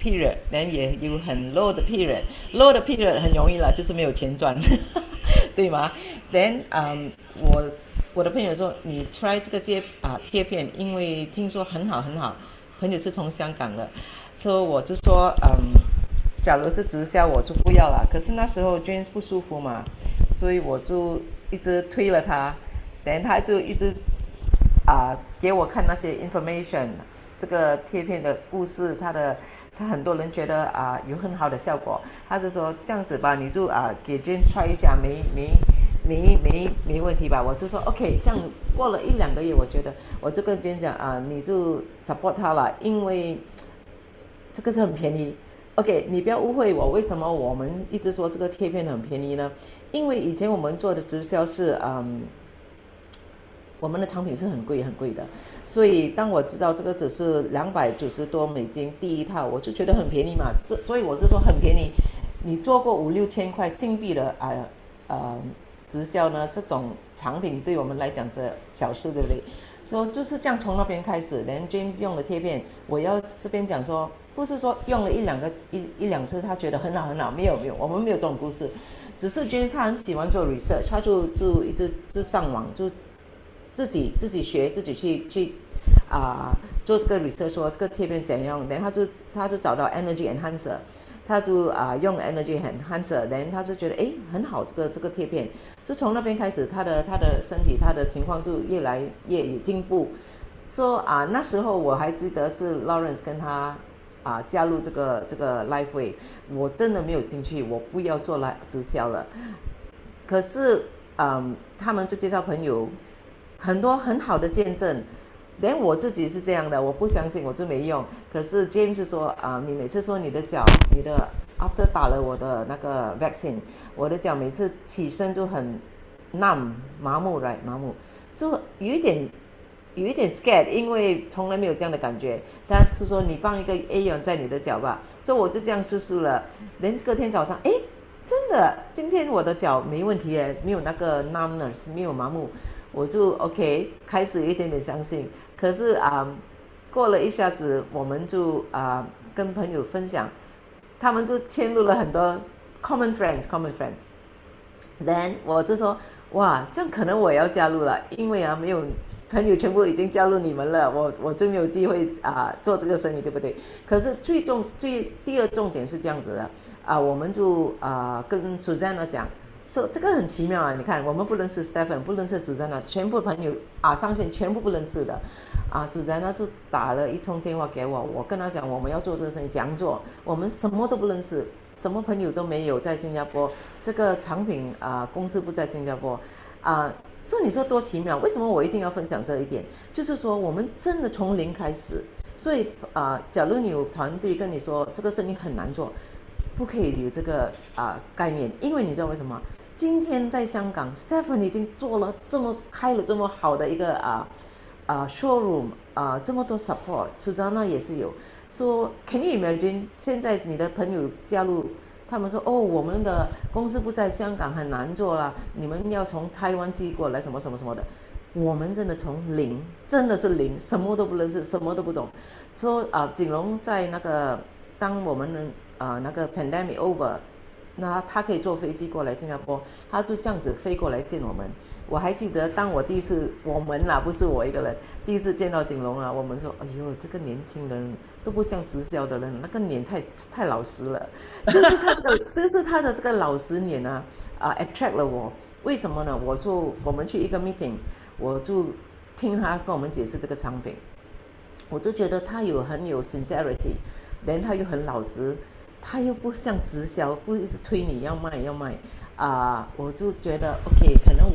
period， 但也有很 low 的 period，low 的 period 很容易了，就是没有钱赚，对吗？Then，我的朋友说你 try 这个贴片，因为听说很好很好，朋友是从香港的，所以我就说假如是直销我就不要了。可是那时候 James 不舒服嘛，所以我就一直推了他，然后他就一直给我看那些 information， 这个贴片的故事，他很多人觉得有很好的效果，他就说这样子吧，你就给 James try 一下，没问题吧？我就说 OK， 这样过了1-2个月，我觉得我就跟 James 讲你就 support 他了，因为这个是很便宜。OK， 你不要误会我，为什么我们一直说这个贴片很便宜呢？因为以前我们做的直销是我们的产品是很贵的，所以当我知道这个只是$290多第一套，我就觉得很便宜嘛，所以我就说很便宜。你做过5-6千块新币的直销呢，这种产品对我们来讲是小事，对不对？所以就是这样，从那边开始，连 James 用的贴片，我要这边讲说，不是说用了一两次他觉得很好，没有，我们没有这种故事，只是 James 他很喜欢做 research， 他就一直就上网，就自己学，自己去做这个 research， 说这个贴片怎样，然后他就找到 energy enhancer， 他就用 energy enhancer， 然后他就觉得很好，这个贴片，就从那边开始，他的身体他的情况就越来越有进步。说那时候我还记得是 Lawrence 跟他加入这个 LIFEWAVE， 我真的没有兴趣，我不要做直销了。可是他们就介绍朋友，很多很好的见证。连我自己是这样的，我不相信我就没用。可是 James 说你每次说你的脚，你的 after 打了我的那个 vaccine， 我的脚每次起身就很麻木，就有一点 scared， 因为从来没有这样的感觉。他是说你放一个 A 在你的脚吧，所以我就这样试了。连隔天早上，真的，今天我的脚没问题耶，没有那个 numbness， 没有麻木，我就 OK， 开始有一点点相信。可是过了一下子，我们就跟朋友分享，他们就嵌入了很多 common friends。Then 我就说，哇，这样可能我也要加入了，因为没有朋友全部已经加入你们了，我就没有机会做这个生意，对不对？可是第二重点是这样子的我们就跟 Susanna 讲。这个很奇妙啊！你看，我们不认识 Stephen， 不认识 Susanna， 全部朋友上线全部不认识的Susanna 就打了一通电话给我，我跟他讲我们要做这个生意，怎样做？我们什么都不认识，什么朋友都没有在新加坡，这个产品公司不在新加坡所以你说多奇妙？为什么我一定要分享这一点？就是说我们真的从零开始，所以假如你有团队跟你说这个生意很难做，不可以有这个概念，因为你知道为什么？今天在香港 Stephen 已经开了这么好的一个showroom 这么多 support， Susanna 也是有。So can you imagine 现在你的朋友加入，他们说我们的公司不在香港很难做啦，你们要从台湾寄过来什么的。我们真的从零，真的是零，什么都不认识，什么都不懂。说景龙在那个当我们那个 pandemic over， 那他可以坐飞机过来新加坡，他就这样子飞过来见我们。我还记得当我第一次，我们不是我一个人，第一次见到景龙我们说哎呦，这个年轻人都不像直销的人，那个脸太老实了。就是他的这个老实脸attract 了我。为什么呢？我们去一个 meeting， 我就听他跟我们解释这个产品，我就觉得他很有 sincerity， 然后他又很老实，他又不像直销，不一直推你要卖我就觉得 OK， 可能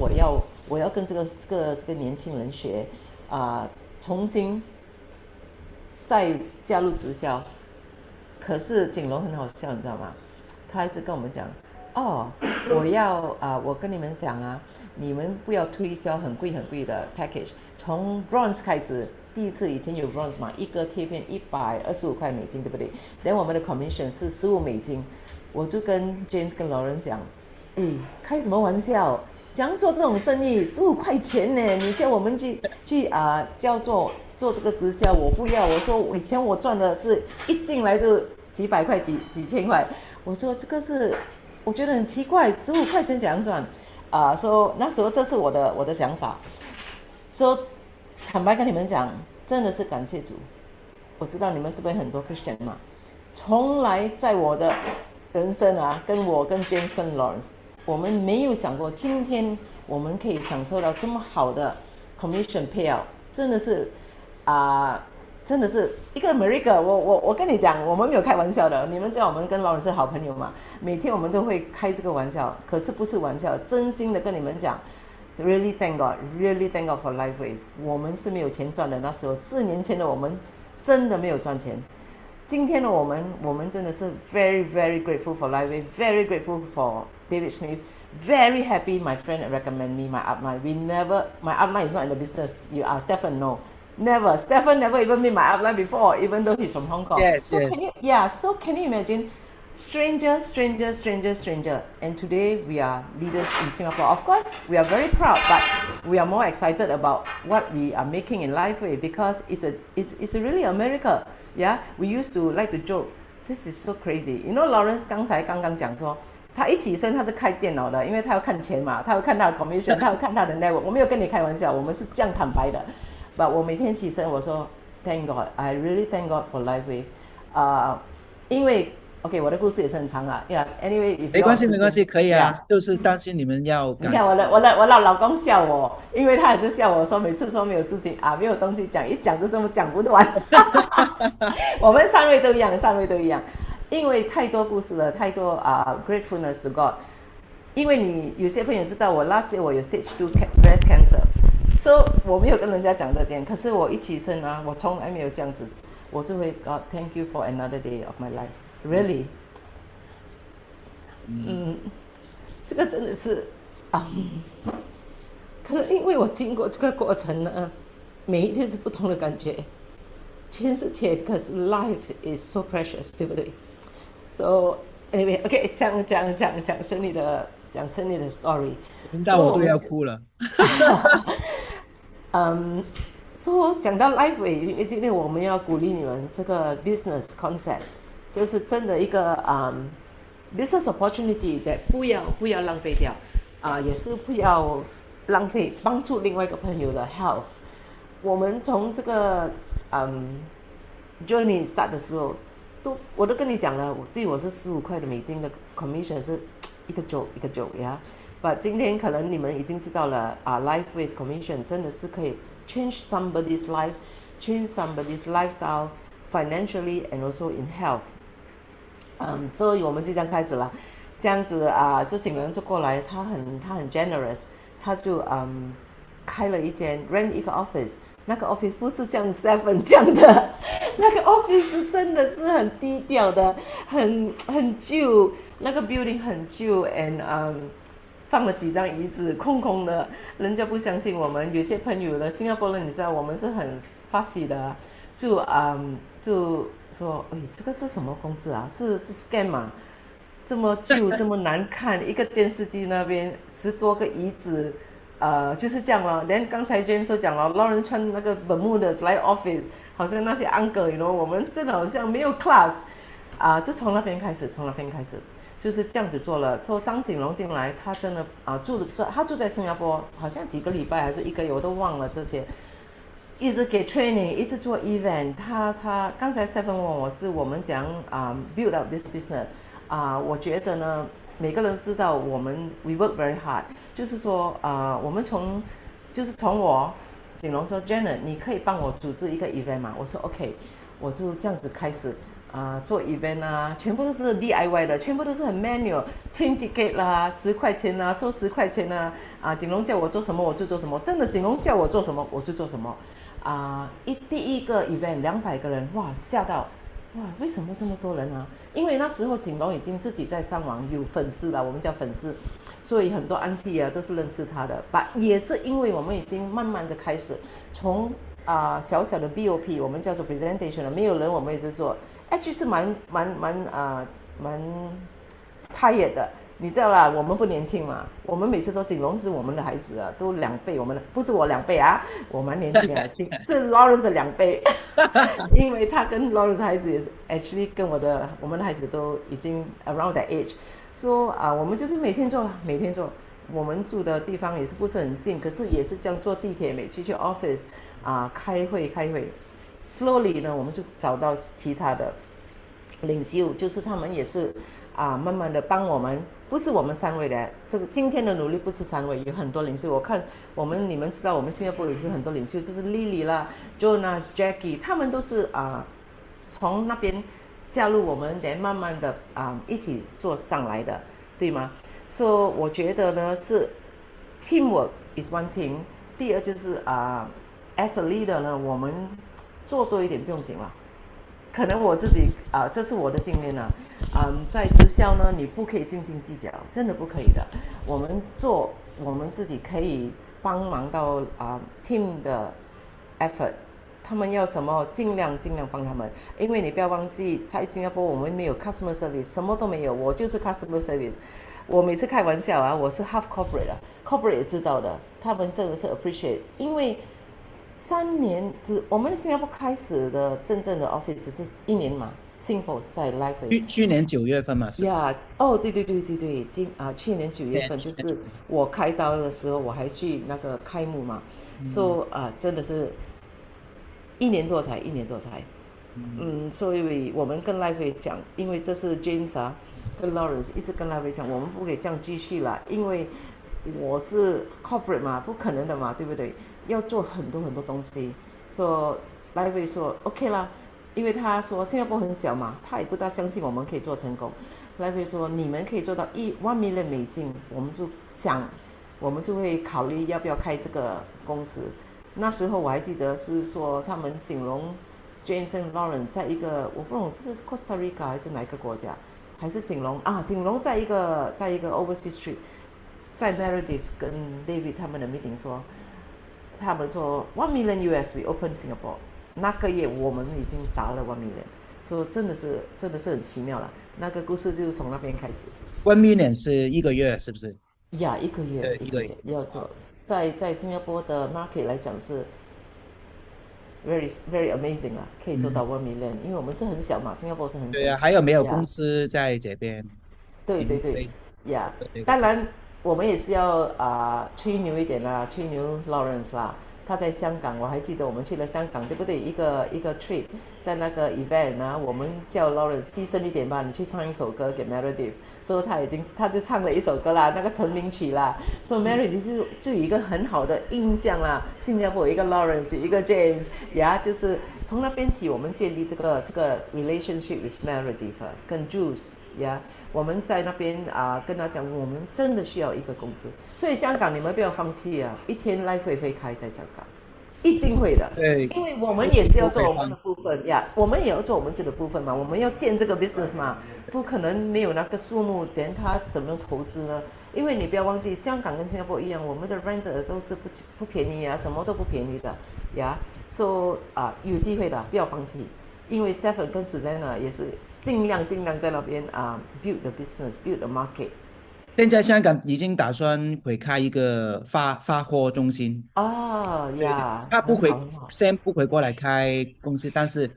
我要跟这个年轻人学重新再加入直销。可是景龙很好笑，你知道吗？他一直跟我们讲我跟你们讲你们不要推销很贵的 package， 从 bronze 开始，第一次以前有 bronze 嘛，一个贴片125块美金，对不对？然后我们的 commission 是15美金，我就跟 James 跟 Lawrence 讲，开什么玩笑？怎样做这种生意？15块钱呢？你叫我们去叫做这个直销，我不要。我说以前我赚的是一进来就几百块、几千块。我说这个是，我觉得很奇怪，15块钱怎样赚？说那时候这是我的想法。说坦白跟你们讲，真的是感谢主。我知道你们这边很多 Christian 嘛，从来在我的人生跟我跟 James 跟 Lawrence， 我们没有想过今天我们可以享受到这么好的 commission payout， 真的是真的是一个 miracle。我跟你讲，我们没有开玩笑的，你们知道我们跟 Lawrence 是好朋友嘛，每天我们都会开这个玩笑，可是不是玩笑，真心的跟你们讲。Really thank God, really thank God for LIFEWAVE。我们是没有钱赚的，那时候4年前的我们真的没有赚钱。今天的我们真的是 very very grateful for LIFEWAVE, very grateful for David Smith, very happy my friend recommend me my upline. My upline is not in the business. You are Stephen, no. Never. Stephen never even met my upline before, even though he's from Hong Kong. Yes, so yes. So can you imagine? Stranger. And today we are leaders in Singapore. Of course, we are very proud, but we are more excited about what we are making in LIFEWAVE because it's really a miracle. Yeah, we used to like to joke, this is so crazy. You know, Lawrence 刚刚讲说，他一起身他是开电脑的，因为他要看钱嘛，他要看他的 commission， 他要看他的 network。我没有跟你开玩笑，我们是这样坦白的。But 我每天起身我说 ，Thank God, I really thank God for LIFEWAVE。因为 OK， 我的故事也是很长anyway， 没关系，可以就是担心你们要你看我老公笑我，因为他也是笑我说每次说没有事情没有东西讲，一讲就这么讲不完。我们3位都一样，因为太多故事了，太多gratefulness to God。因为你有些朋友知道我 last year 我有 stage 2 breast cancer，so 我没有跟人家讲这点，可是我一起身我从来没有这样子，我就会 God thank you for another day of my life。Really， 这个真的是可能因为我经过这个过程呢，每一天是不同的感觉。钱是钱，可是 life is so precious， 对不对 ？So anyway， OK， 讲生意的 story。听到我都要哭了。说讲到 LIFEWAVE， 今天我们要鼓励你们这个 business concept。就是真的一个business opportunity 的不要浪费掉也是不要浪费帮助另外一个朋友的 health。我们从这个journey start 的时候，我都跟你讲了，对我是15块的美金的 commission 是一个 joke 呀。But 今天可能你们已经知道了LIFEWAVE commission 真的是可以 change somebody's life, change somebody's lifestyle。Financially and also in health， 所以我们就这样开始了，这样子就景仁就过来，他很 generous， 他就开了一间 rent 一个 office， 那个 office 不是像 Seven 这样的，那个 office 真的是很低调的，很旧，那个 building 很旧 and 放了几张椅子空空的，人家不相信我们，有些朋友的新加坡人你知道我们是很 fussy 的。就说，这个是什么公司是 scam 这么旧这么难看，一个电视机那边10多个椅子，就是这样了。连刚才 James 都讲了 ，Lawrence 穿那个 Bermudas 来 office， 好像那些 uncle， 我们真的好像没有 class， 就从那边开始，就是这样子做了。说张景龙进来，他真的他住在新加坡，好像几个礼拜还是1个月，我都忘了这些。一直给 training， 一直做 event。他刚才 Stephen 问我是我们讲build up this business。我觉得呢，每个人知道我们 we work very hard， 就是说我们从我景龙说 Janet， 你可以帮我组织一个 event 吗？我说 OK， 我就这样子开始做 event 全部都是 DIY 的，全部都是很 manual， print ticket 啦，10块钱收10块钱景龙叫我做什么我就做什么，真的景龙叫我做什么我就做什么。第一个 event 200个人，哇，吓到，哇，为什么这么多人因为那时候景龙已经自己在上网有粉丝了，我们叫粉丝，所以很多 auntie 啊都是认识他的。也是因为我们已经慢慢的开始从小小的 BOP 我们叫做 presentation 了，没有人我们一直做 actually 是蛮 tired 的。你知道啦，我们不年轻嘛，我们每次说景龙是我们的孩子啊，都2倍，我们的不是我2倍啊，我蛮年轻啊，是 Lawrence 的2倍，因为他跟 Lawrence 的孩子也是 actually 跟我们的孩子都已经 around that age， 说我们就是每天做，我们住的地方也是不是很近，可是也是这样坐地铁，每次去 office 开会 ，slowly 呢我们就找到其他的领袖，就是他们也是慢慢的帮我们，不是我们3位的，这个今天的努力不是3位，有很多领袖。我看你们知道我们新加坡也是很多领袖，就是 Lily 啦、Jonas、Jackie， 他们都是从那边加入我们，然后慢慢的一起做上来的，对吗？所以我觉得呢是 teamwork is one thing， 第二就是as a leader 呢，我们做多一点不用紧了。可能我自己这是我的经验啊，在直销呢，你不可以斤斤计较，真的不可以的。我们做我们自己可以帮忙到team 的 effort， 他们要什么尽量帮他们，因为你不要忘记，在新加坡我们没有 customer service， 什么都没有，我就是 customer service。我每次开玩笑我是 half corporate corporate 也知道的，他们真的是 appreciate， 因为3年我们新加坡开始的真正的 office 只是1年嘛 ，Simple 在 LIFEWAVE。去年9月份嘛，是不是？对，去年9月份就是我开刀的时候，我还去那个开幕嘛，所以真的是1年多才。所以我们跟 LIFEWAVE 讲，因为这是 James 跟 Lawrence 一直跟 LIFEWAVE 讲，我们不可以这样继续了，因为我是 corporate 嘛，不可能的嘛，对不对？要做很多东西，说 LIFEWAVE 说 OK 啦，因为他说新加坡很小嘛，他也不大相信我们可以做成功。LIFEWAVE 说你们可以做到1 million 美金，我们就会考虑要不要开这个公司。那时候我还记得是说他们景龙 James and Lawrence 在一个我不懂这个是 Costa Rica 还是哪一个国家，还是景龙在一个 Overseas Street， 在 Meredith 跟 David 他们的 meeting 说。他们说1 million US we open Singapore， 那个月我们已经达了1 million， 所以真的是很奇妙了。那个故事就是从那边开始。1 million 是1个月，是不是？呀，一个月要做，在新加坡的 market 来讲是 very amazing 啦，可以做到1 million，因为我们是很小嘛，新加坡是很小。对还有没有公司在这边？对呀，当然。我们也是要吹牛一点啦，吹牛 Lawrence 啦，他在香港，我还记得我们去了香港，对不对？一个 trip， 在那个 event 我们叫 Lawrence 牺牲一点吧，你去唱一首歌给 Meredith， 所以他就唱了一首歌啦，那个成名曲啦，所以 Meredith 就有一个很好的印象啦。新加坡有一个 Lawrence， 有一个 James， 就是从那边起，我们建立这个 relationship with Meredith 跟 Jules， 我们在那边跟他讲，我们真的需要一个公司，所以香港你们不要放弃一天LIFEWAVE会开在香港，一定会的。对，因为我们也是要做我们的部分我们也要做我们自己的部分嘛，我们要建这个 business 嘛，不可能没有那个数目，等他怎么投资呢？因为你不要忘记，香港跟新加坡一样，我们的 rent 都是不便宜什么都不便宜的so 有机会的，不要放弃，因为 Stephen 跟 Susanna 也是。尽量在那边build the business, build the market。现在香港已经打算会开一个发货中心他先不会过来开公司，但是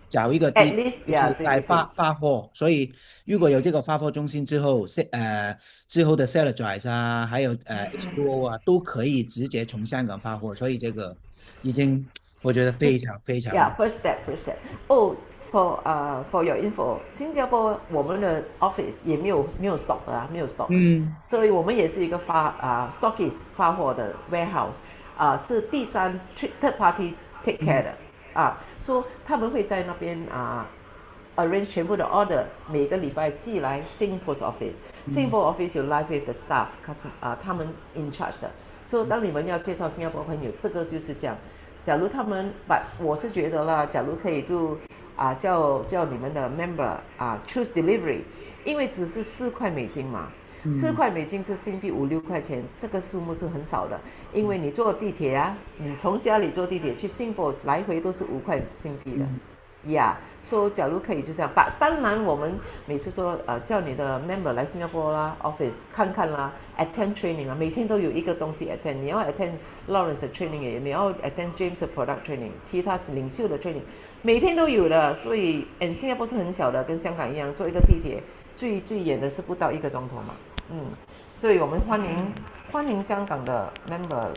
找一个地方来发货，所以如果有这个发货中心之后之后的 Cellar 还有Explore 都可以直接从香港发货，所以这个已经我觉得非常first step For your info， 新加坡我们的 office 也没有 stock 没有 stock， 所以我们也是一个stockist 发货的 warehouse， 是第三 third party take care 的所以他们会在那边arrange 全部的 order， 每个礼拜寄来 Singapore office，Singapore office 有 LIFEWAVE 的 staff， 他们 in charge 的，所以当你们要介绍新加坡朋友，这个就是这样。假如他们我是觉得啦，假如可以就叫你们的 member choose delivery， 因为只是4块美金嘛， 4块美金是新币5、6块钱，这个数目是很少的，因为你坐地铁啊，你从家里坐地铁去新加坡来回都是5块新币的。说假如可以就这样，当然我们每次说叫你的 member 来新加坡啦 office 看看啦 attend training 啦，每天都有一个东西 attend， 你要 attend Lawrence 的 training 也你要 attend James 的 product training， 其他领袖的 training 每天都有的，所以新加坡是很小的，跟香港一样，坐一个地铁最远的是不到1个钟头嘛，所以我们欢迎香港的 member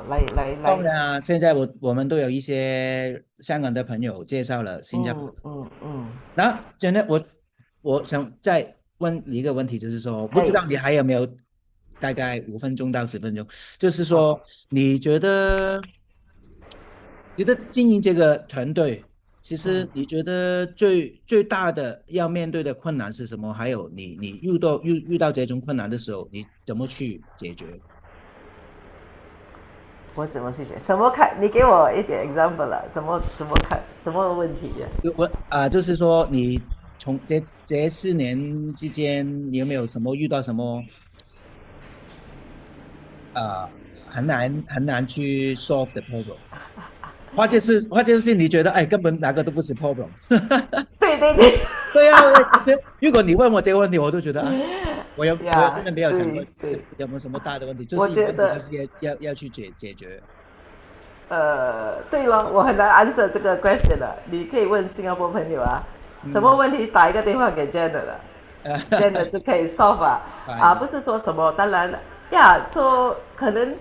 来。当然啊，现在我们都有一些香港的朋友介绍了新加坡。然后真的我想再问你一个问题，就是说，不知道你还有没有大概5分钟到10分钟，就是说你觉得经营这个团队，其实你觉得最大的要面对的困难是什么？还有你遇到这种困难的时候，你怎么去解决？我怎么去解？什么看？你给我一点 example 了，什么看？什么问题呀？就是说你从这4年之间，你有没有遇到什么很难去 solve 的 problem？或者是你觉得根本哪个都不是 problem？ 对对啊，其实如果你问我这个问题，我都觉得我真的没有想过有没有什么大的问题，就是有问题就是要去解决。对了，我很难 answer 这个 question 的，你可以问新加坡朋友啊，什么问题打一个电话给 Janet 的，Janet 是可以 solve 不是说什么，当然说可能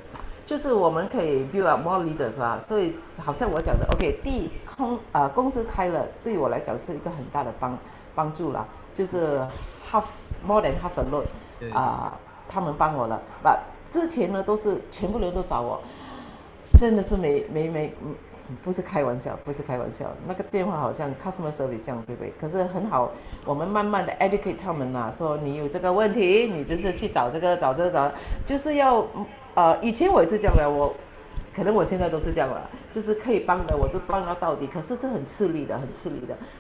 就是我们可以 build up more leaders 所以好像我讲的 OK， 公司开了，对我来讲是一个很大的帮助啦，就是 more than half a load 他们帮我了，之前呢都是全部人都找我。真的是不是开玩笑，那个电话好像 customer service 这样，对不对？可是很好，我们慢慢的 educate 他们说你有这个问题，你就是去找这个，就是要以前我也是这样的，可能我现在都是这样了，就是可以帮的我都帮到底，可是这很吃力的，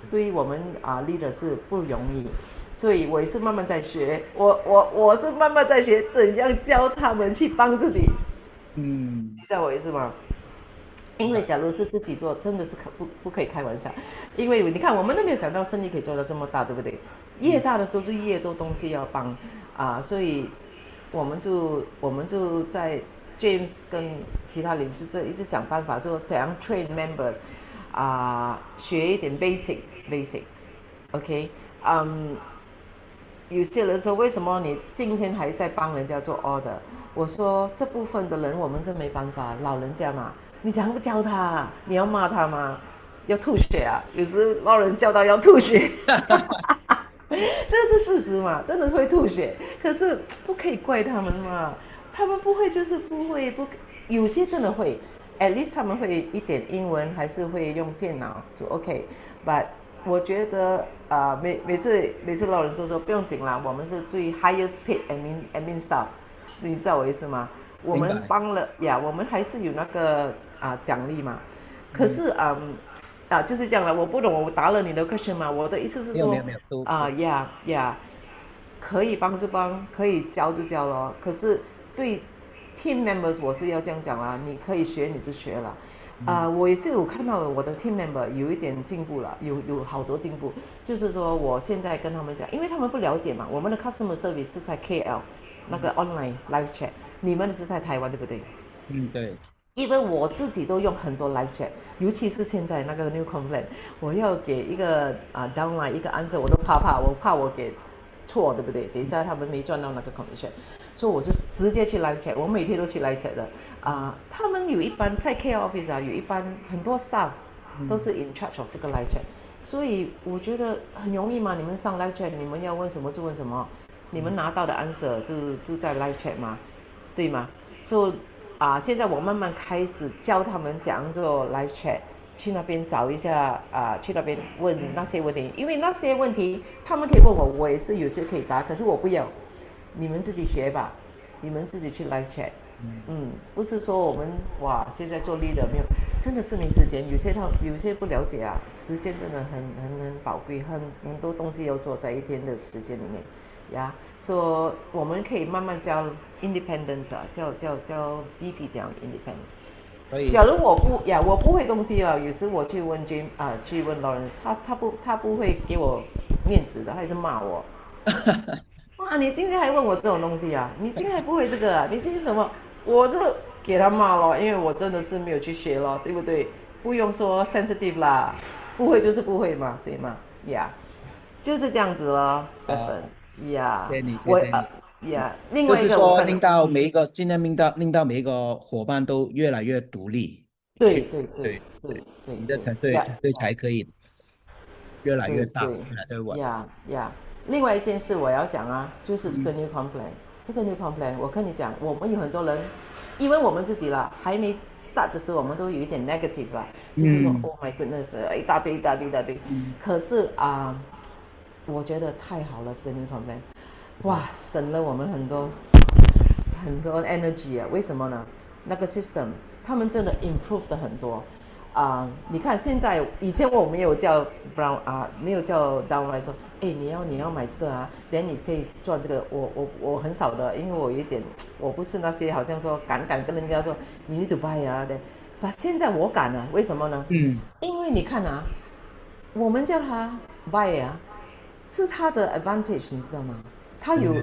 对于我们leader 是不容易，所以我也是慢慢在学，我是慢慢在学怎样教他们去帮自己。你知道我意思吗？因为假如是自己做，真的是不可以开玩笑。因为你看，我们都没有想到生意可以做到这么大，对不对？越大的时候就越多东西要帮所以我们就在 James 跟其他领袖一直想办法，说怎样 train members 学一点 basic，OK，有些人说为什么你今天还在帮人家做 order？ 我说这部分的人我们真没办法，老人家嘛，你怎样不教他？你要骂他吗？要吐血有时老人教到要吐血，这是事实嘛，真的是会吐血。可是不可以怪他们嘛，他们不会就是不会，有些真的会 ，at least 他们会一点英文，还是会用电脑就 OK。But 我觉得每次老人说不用紧啦，我们是最 highest paid admin staff， 你知道我意思吗？我们帮了我们还是有那个奖励嘛。可是就是这样了，我不懂，我答了你的 question 嘛。我的意思是说可以帮就帮，可以教就教咯。可是对 team members 我是要这样讲啦，你可以学你就学了。我也是有看到我的 team member 有一点进步了，有好多进步。就是说我现在跟他们讲，因为他们不了解嘛，我们的 customer service 是在 KL 那个 online live chat， 你们是在台湾对不对？对。因为我自己都用很多 live chat， 尤其是现在那个 new complaint， 我要给一个downline 一个 answer， 我都我怕我给错，对不对？等一下他们没赚到那个 commission， 所以我就直接去 live chat， 我每天都去 live chat 的。他们有一班在 KL office 有一班很多 staff 都是 in charge of 这个 live chat， 所以我觉得很容易嘛，你们上 live chat， 你们要问什么就问什么，你们拿到的 answer 就在 live chat 嘛，对吗？所以现在我慢慢开始教他们怎样做 live chat， 去那边找一下去那边问那些问题，因为那些问题他们可以问我，我也是有些可以答，可是我不要，你们自己学吧，你们自己去 live chat。不是说我们现在做 leader 没有，真的是没时间，有些不了解时间真的很宝贵，很多东西要做在一天的时间里面，呀，说我们可以慢慢教 independence 啊，叫BP 讲 independence。所以假如我不会东西啊，有时我去问 Jim 去问 Lawrence，他不会给我面子的，他一直骂我。哇，你今天还问我这种东西啊？你今天还不会这个啊？你今天怎么？我就给他骂了，因为我真的是没有去学了，对不对？不用说 sensitive 啦，不会就是不会嘛，对吗？呀、就是这样子咯 ，Stephen。呀，谢谢你，谢我谢你。另外一就是说，个我看到，尽量令到每一个伙伴都越来越独立，对去对对对对你的对，团队才可以越来越大，对对越来越稳。呀。另外一件事我要讲啊，就是这个 new complaint，这个 new complaint，我跟你讲，我们有很多人，因为我们自己啦，还没 start 的时候，我们都有一点 negative 啦，就是说，Oh my goodness，一大堆。可是我觉得太好了，这个 new complaint，哇，省了我们很多 energy 啊，为什么呢？那个 system 他们真的 improve 的很多。你看现在以前我没有叫 Brown 没有叫 Downline 说，哎，你要买这个啊，等你可以赚这个。我很少的，因为我有一点，我不是那些好像说敢跟人家说你 need to buy 啊的。但现在我敢了，为什么呢？因为你看啊，我们叫他 buy 啊，是他的 advantage， 你知道吗？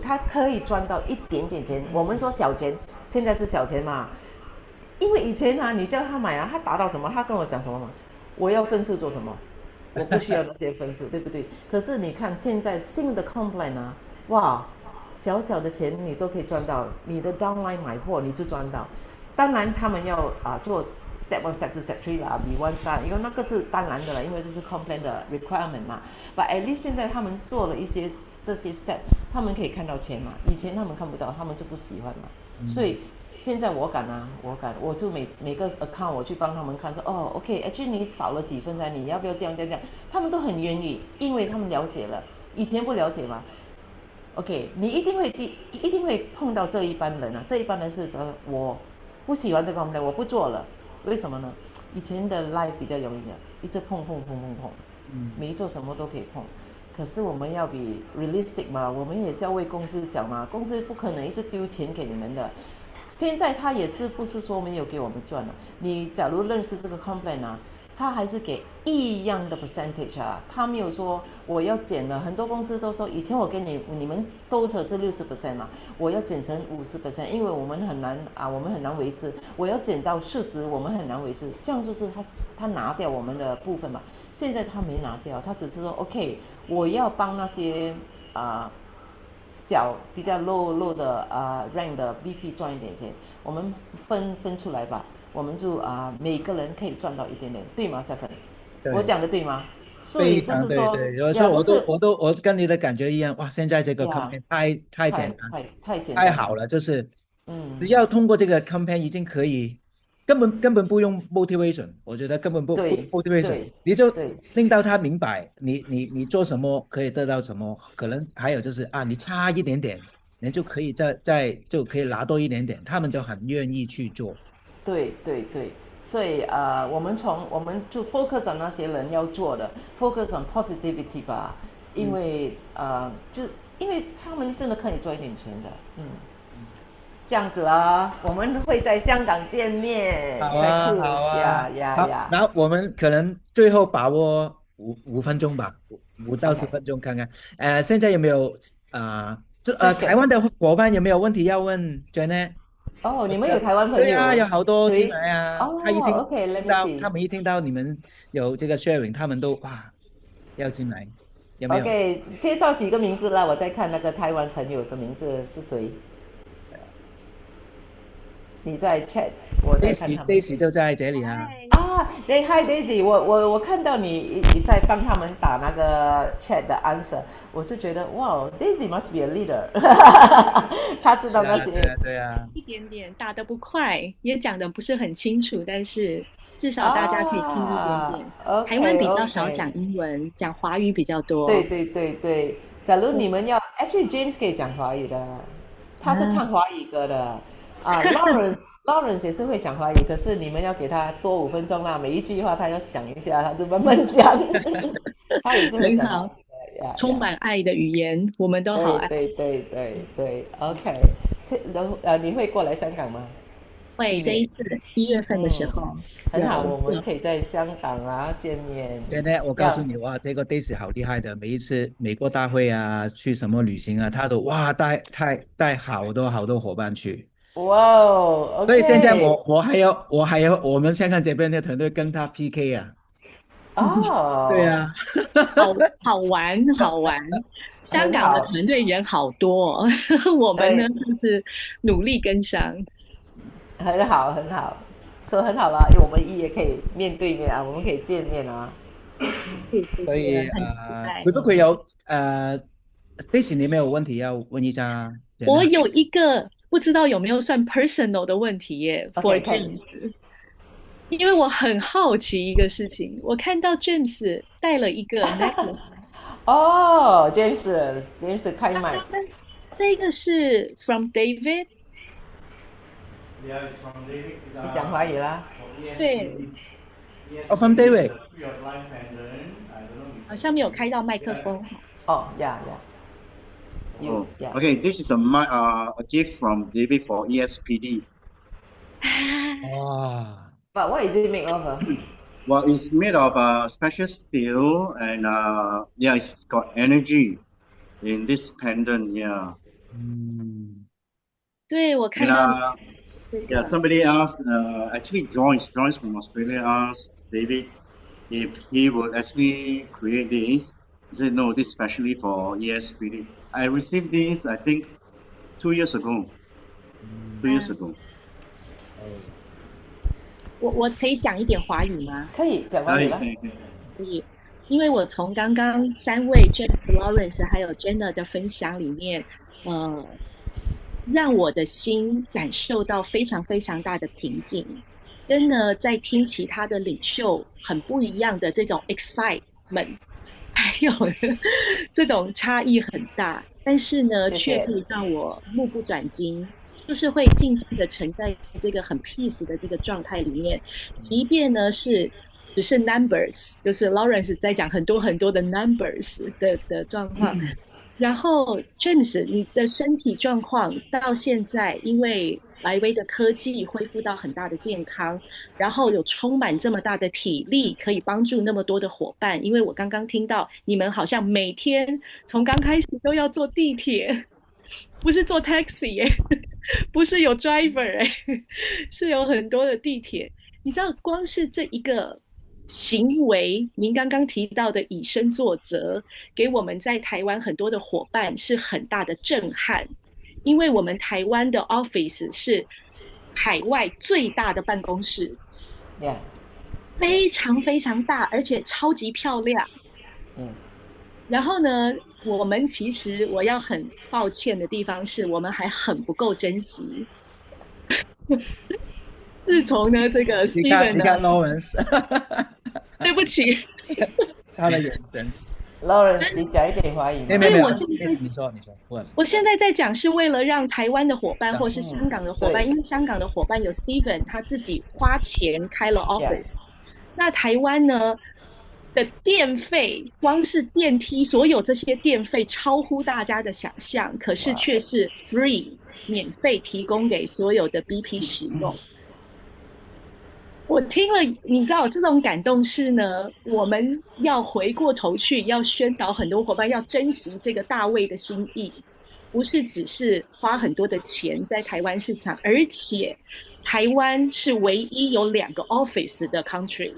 他可以赚到一点点钱。我们说小钱，现在是小钱嘛。因为以前你叫他买他达到什么，他跟我讲什么嘛？我要分数做什么？我不需要那些分数，对不对？可是你看现在新的 complaint 哇，小小的钱你都可以赚到，你的 downline 买货你就赚到。当然他们要做 step 1 step 2 step 3啦 B1 start， 因为那个是当然的了，因为这是 complaint 的 requirement 嘛。But at least 现在他们做了这些 step， 他们可以看到钱嘛，以前他们看不到，他们就不喜欢嘛，所以。现在我敢，我就每个 account 我去帮他们看，说OK，actually 你少了几分你要不要这样，他们都很愿意，因为他们了解了，以前不了解嘛。OK， 你一定会碰到这一般人这一般人是说我不喜欢这个 complaint， 我不做了，为什么呢？以前的 life 比较容易的，一直碰，没做什么都可以碰。可是我们要比 realistic 嘛，我们也是要为公司想嘛，公司不可能一直丢钱给你们的。现在他也是不是说没有给我们赚了？你假如认识这个 complaint 他还是给一样的 percentage 他没有说我要减了。很多公司都说以前我给你们 total 是60% 嘛，我要减成50%，因为我们很难维持，我要减到40%，我们很难维持，这样就是他拿掉我们的部分嘛。现在他没拿掉，他只是说 OK， 我要帮那些比较 low 的rank 的 VP 赚一点钱，我们分出来吧，我们就每个人可以赚到一点点，对吗 Stephen？ 我讲的对吗？所以不是说，有时候我跟你的感觉一样，哇！现在这个 campaign 太简单，太简单，太好了，就是只要通过这个 campaign 已经可以，根本不用 motivation， 我觉得根本不 motivation， 你就令到他明白你做什么可以得到什么，可能还有就是你差一点点，你就可以就可以拿多一点点，他们就很愿意去做。对，所以我们就 focus on 那些人要做的 ，focus on positivity 吧，因为因为他们真的可以赚一点钱的，这样子啦，我们会在香港见面。好啊，然后我们可能最后把握5分钟吧，5到10分钟看看。现在有没有台湾的伙伴有没有问题要问 Janet？你们有台湾朋友？对啊，有好多进来他们一听到你们有这个 sharing， 他们都要进来，有没有 ？OK， 介绍几个名字啦，我再看那个台湾朋友的名字是谁。你在 chat， 我在看他们。Daisy 就在这里啊。Hi Daisy， 我看到你在帮他们打那个 chat 的 answer， 我就觉得哇 ，Daisy must be a leader， 他知道那些。对啊。一点点打得不快，也讲得不是很清楚，但是至少大家可以听一点点。台湾比较少讲英文，讲华语比较多。对。假如你们要 ，actually James 可以讲华语的，他是唱华语歌的。Lawrence 也是会讲华语，可是你们要给他多5分钟啦，每一句话他要想一下，他就慢慢讲。他也是会讲华语的充满爱的语言，我们都好爱。对 ，OK。然后你会过来香港吗？会，这一次1月份的时候，很好，我们可以在香港见面。现在我告诉你这个 Daisy 好厉害的，每一次美国大会啊，去什么旅行啊，他都带好多伙伴去。哇哦，OK。所以现在我还有我们香港这边的团队跟他 PK 啊。对啊。好玩。香港的团队人好多，我们呢就是努力跟上。很好，说很好啦，因为我们也可以面对面我们可以见面所以会不会有Daisy 你没有问题要问一下？我有一个不知道有没有算 personal 的问题耶 ，for James，因为我很好奇一个事情，我看到 James 带了一个 necklace。哦，James 开麦。这个是 from David。Yeah, it's from David. 你讲华语啦。对。from David。好像没有开到麦克风。Yeah. Okay, this is a gift from David for ESPD. But what is it made of? Well, it's made of special steel, and it's got energy in this pendant. Yeah. 对，我看到。Yeah, somebody asked, actually Joyce from Australia asked David if he would actually create this. He said, no, this is specially for ESPD. I received this, I think, 2 years ago. 2 years ago. 我可以讲一点华语吗？可以讲华语吗？可以，因为我从刚刚3位 James、Lawrence 还有 Jenna 的分享里面，让我的心感受到非常非常大的平静，跟呢在听其他的领袖很不一样的这种 excitement， 还有这种差异很大，但是呢却可以让我目不转睛，就是会静静的沉在这个很 peace 的这个状态里面，即便呢只是 numbers， 就是 Lawrence 在讲很多很多的 numbers 的状况。然后 James 你的身体状况到现在因为来威的科技恢复到很大的健康，然后有充满这么大的体力可以帮助那么多的伙伴，因为我刚刚听到你们好像每天从刚开始都要坐地铁，不是坐 taxi 耶，不是有 driver 是有很多的地铁，你知道光是这一个行为，您刚刚提到的以身作则，给我们在台湾很多的伙伴是很大的震撼，因为我们台湾的 office 是海外最大的办公室，非常非常大，而且超级漂亮。然后呢，我们其实我要很抱歉的地方是我们还很不够珍惜。自从呢这个 Steven 你看 Lawrence 对不起他的眼神。Lawrence 你讲一点华语。没有，你说我现在在讲是为了让台湾的伙伴或是香港的伙伴，因为香港的伙伴有 Steven 他自己花钱开了 office， 那台湾呢的电费，光是电梯所有这些电费超乎大家的想象，可是却是 free 免费提供给所有的 BP 使用。我听了，你知道这种感动是呢，我们要回过头去，要宣导很多伙伴要珍惜这个大卫的心意，不是只是花很多的钱在台湾市场，而且台湾是唯一有2个 office 的 country。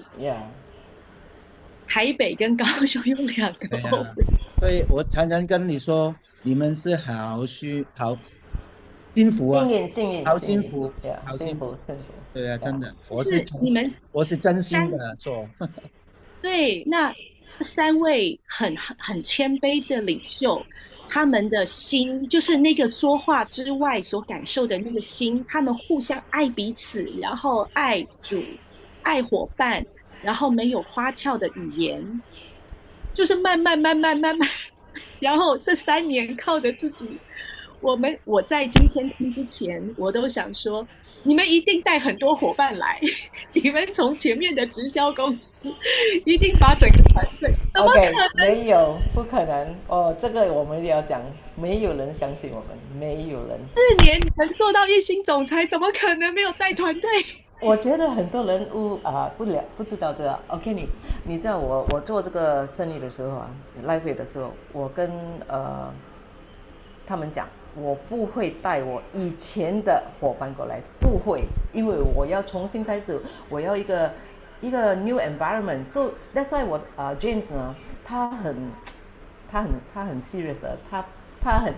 台北跟高雄有2个 office。所以我常常跟你说，你们是好幸福啊，好幸福，好幸福。对啊，真的，我是真心的做。对，那这3位很谦卑的领袖，他们的心就是那个说话之外所感受的那个心，他们互相爱彼此，然后爱主，爱伙伴，然后没有花俏的语言，就是慢慢，然后这3年靠着自己。我在今天听之前，我都想说，你们一定带很多伙伴来，你们从前面的直销公司一定把整个团队，怎么 OK，可能？没有，不可能哦，这个我们也要讲，没有人相信我们，没有人。4年你们做到一星总裁，怎么可能没有带团队？我觉得很多人不知道这个。OK，你知道我做这个生意的时候啊，LIFEWAVE 的时候，我跟他们讲，我不会带我以前的伙伴过来，不会，因为我要重新开始，我要一个 new environment。So that's why James 呢，他很 serious 的，他很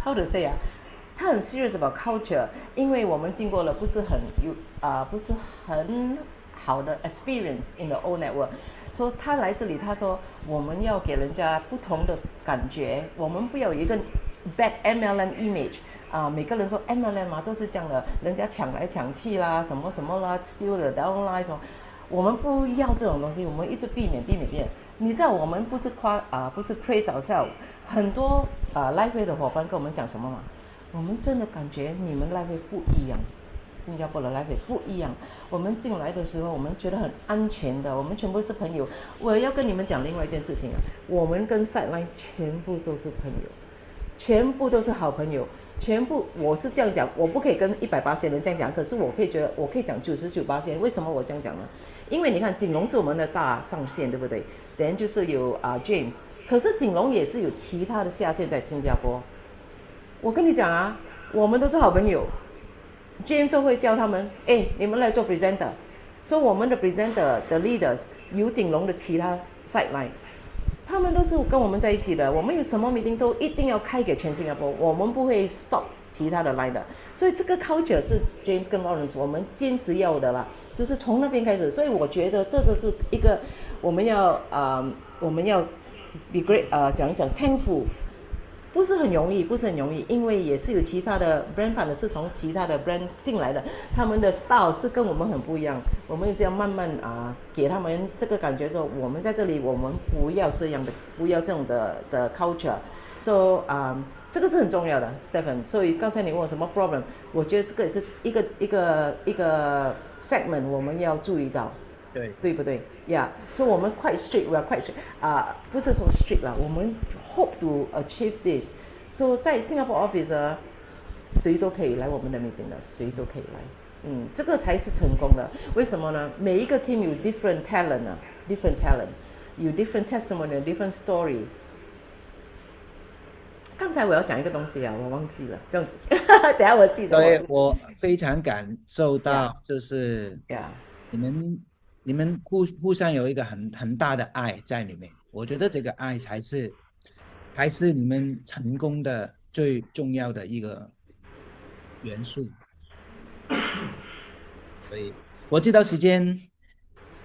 how to say 啊？他很 serious about culture， 因为我们经过了不是很好的 experience in the old network， 所以他来这里，他说我们要给人家不同的感觉，我们不要有一个 bad MLM image。每个人说 MLM 都是这样的，人家抢来抢去啦，什么什么啦 ，steal the downline 什么，我们不要这种东西，我们一直避免。你知道我们不是praise ourselves， 很多LIFEWAVE 的伙伴跟我们讲什么吗？我们真的感觉你们LIFEWAVE不一样，新加坡的LIFEWAVE不一样。我们进来的时候，我们觉得很安全的，我们全部是朋友。我要跟你们讲另外一件事情啊，我们跟 sideline 全部都是朋友，全部都是好朋友，全部我是这样讲，我不可以跟180%人这样讲，可是我可以讲99%。为什么我这样讲呢？因为你看锦龙是我们的大上线，对不对？然后就是有James， 可是锦龙也是有其他的下线在新加坡。我跟你讲啊，我们都是好朋友。James 都会教他们，你们来做 presenter， 所以我们的 presenter 的 leaders 有锦龙的其他 sideline， 他们都是跟我们在一起的。我们有什么 meeting 都一定要开给全新加坡，我们不会 stop 其他的 line 的。所以这个 culture 是 James 跟 Lawrence 我们坚持要的啦，就是从那边开始。所以我觉得这就是一个我们要 be great 讲 thankful。不是很容易，因为也是有其他的 brand partner 是从其他的 brand 进来的，他们的 style 是跟我们很不一样，我们也是要慢慢给他们这个感觉说，我们在这里，我们不要这种的 culture，so 这个是很重要的 ，Stephen。所以刚才你问我什么 problem， 我觉得这个也是一个 segment 我们要注意到。对不对？ 所以我们 quite strict， we are quite strict， 不是说 strict 啦，我们 hope to achieve this。所以在新加坡 office 谁都可以来我们的 meeting 的，谁都可以来。这个才是成功的。为什么呢？每一个 team 有 different talent， 有 different testimony， different story。刚才我要讲一个东西我忘记了，不用等下我记得。对，我非常感受到，就是你们互相有一个很大的爱在里面，我觉得这个爱才是你们成功的最重要的一个元素。所以我知道时间，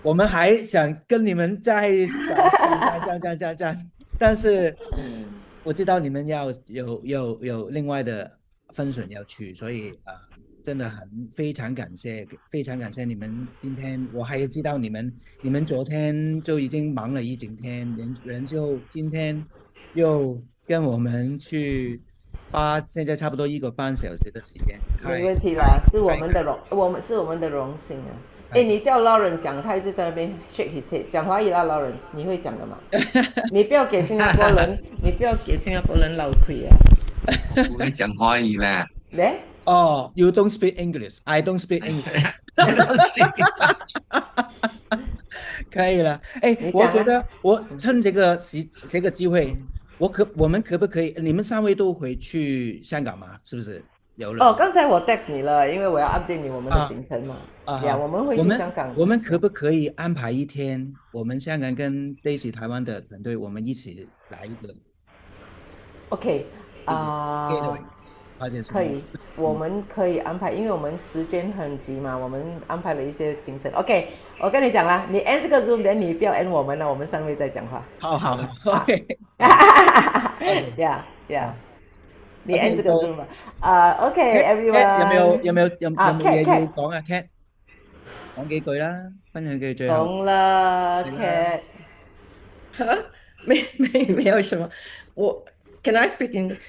我们还想跟你们再讲，但是我知道你们要有另外的分损要去，所以真的非常感谢你们今天。我还知道你们昨天就已经忙了一整天，人就今天又跟我们去花现在差不多1个半小时的时间。没问题啦，是我们的荣幸啊。你叫 Lawrence 讲，他一直在那边 shake his head， 讲华语啦 Lawrence， 你会讲的吗？你不要给新加坡人闹亏啊。不会讲华语啦。You don't speak English. I don't speak English. 可以了。我觉得我趁这个机会，我们可不可以？你们3位都回去香港吗？是不是？有了。刚才我 text 你了，因为我要 update 我们的行程嘛。我们会去香港。我们可不可以安排一天，我们香港跟 Daisy 台湾的团队，我们一起来一个 ？OK， 可以，我们可以安排，因为我们时间很急嘛，我们安排了一些行程。OK， 我跟你讲啦，你 end 这个 Zoom， 你不要 end 我们了，我们3位再讲话。好 ，OK。你 end 这个 Zoom 吧。OK，everyone。有冇嘢要講啊 ？Cat， 講幾句啦，分享句最後。懂了 ，Cat。没有什么，Can I speak English？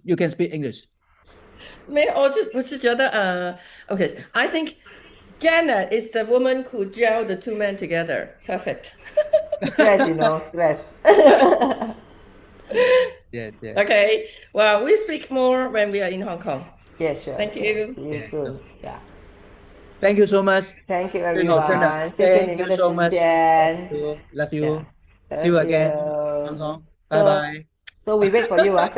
You can speak English。没有，我是觉得okay, I think Janet is the woman who gel the two men together. Perfect. Stress, stress. Yeah, yeah. Okay. Well, we speak more when we are in Hong Kong. Yeah, sure. Thank sure. you. See you Yeah. soon. Yeah. Thank you so much. Thank you 最后真的 everyone，谢谢你 Thank 们 you 的 so 时 much. 间。 Love you. Yeah. See you Thank again. you. Hong Kong. Bye So, bye. so we wait for you, Stephen.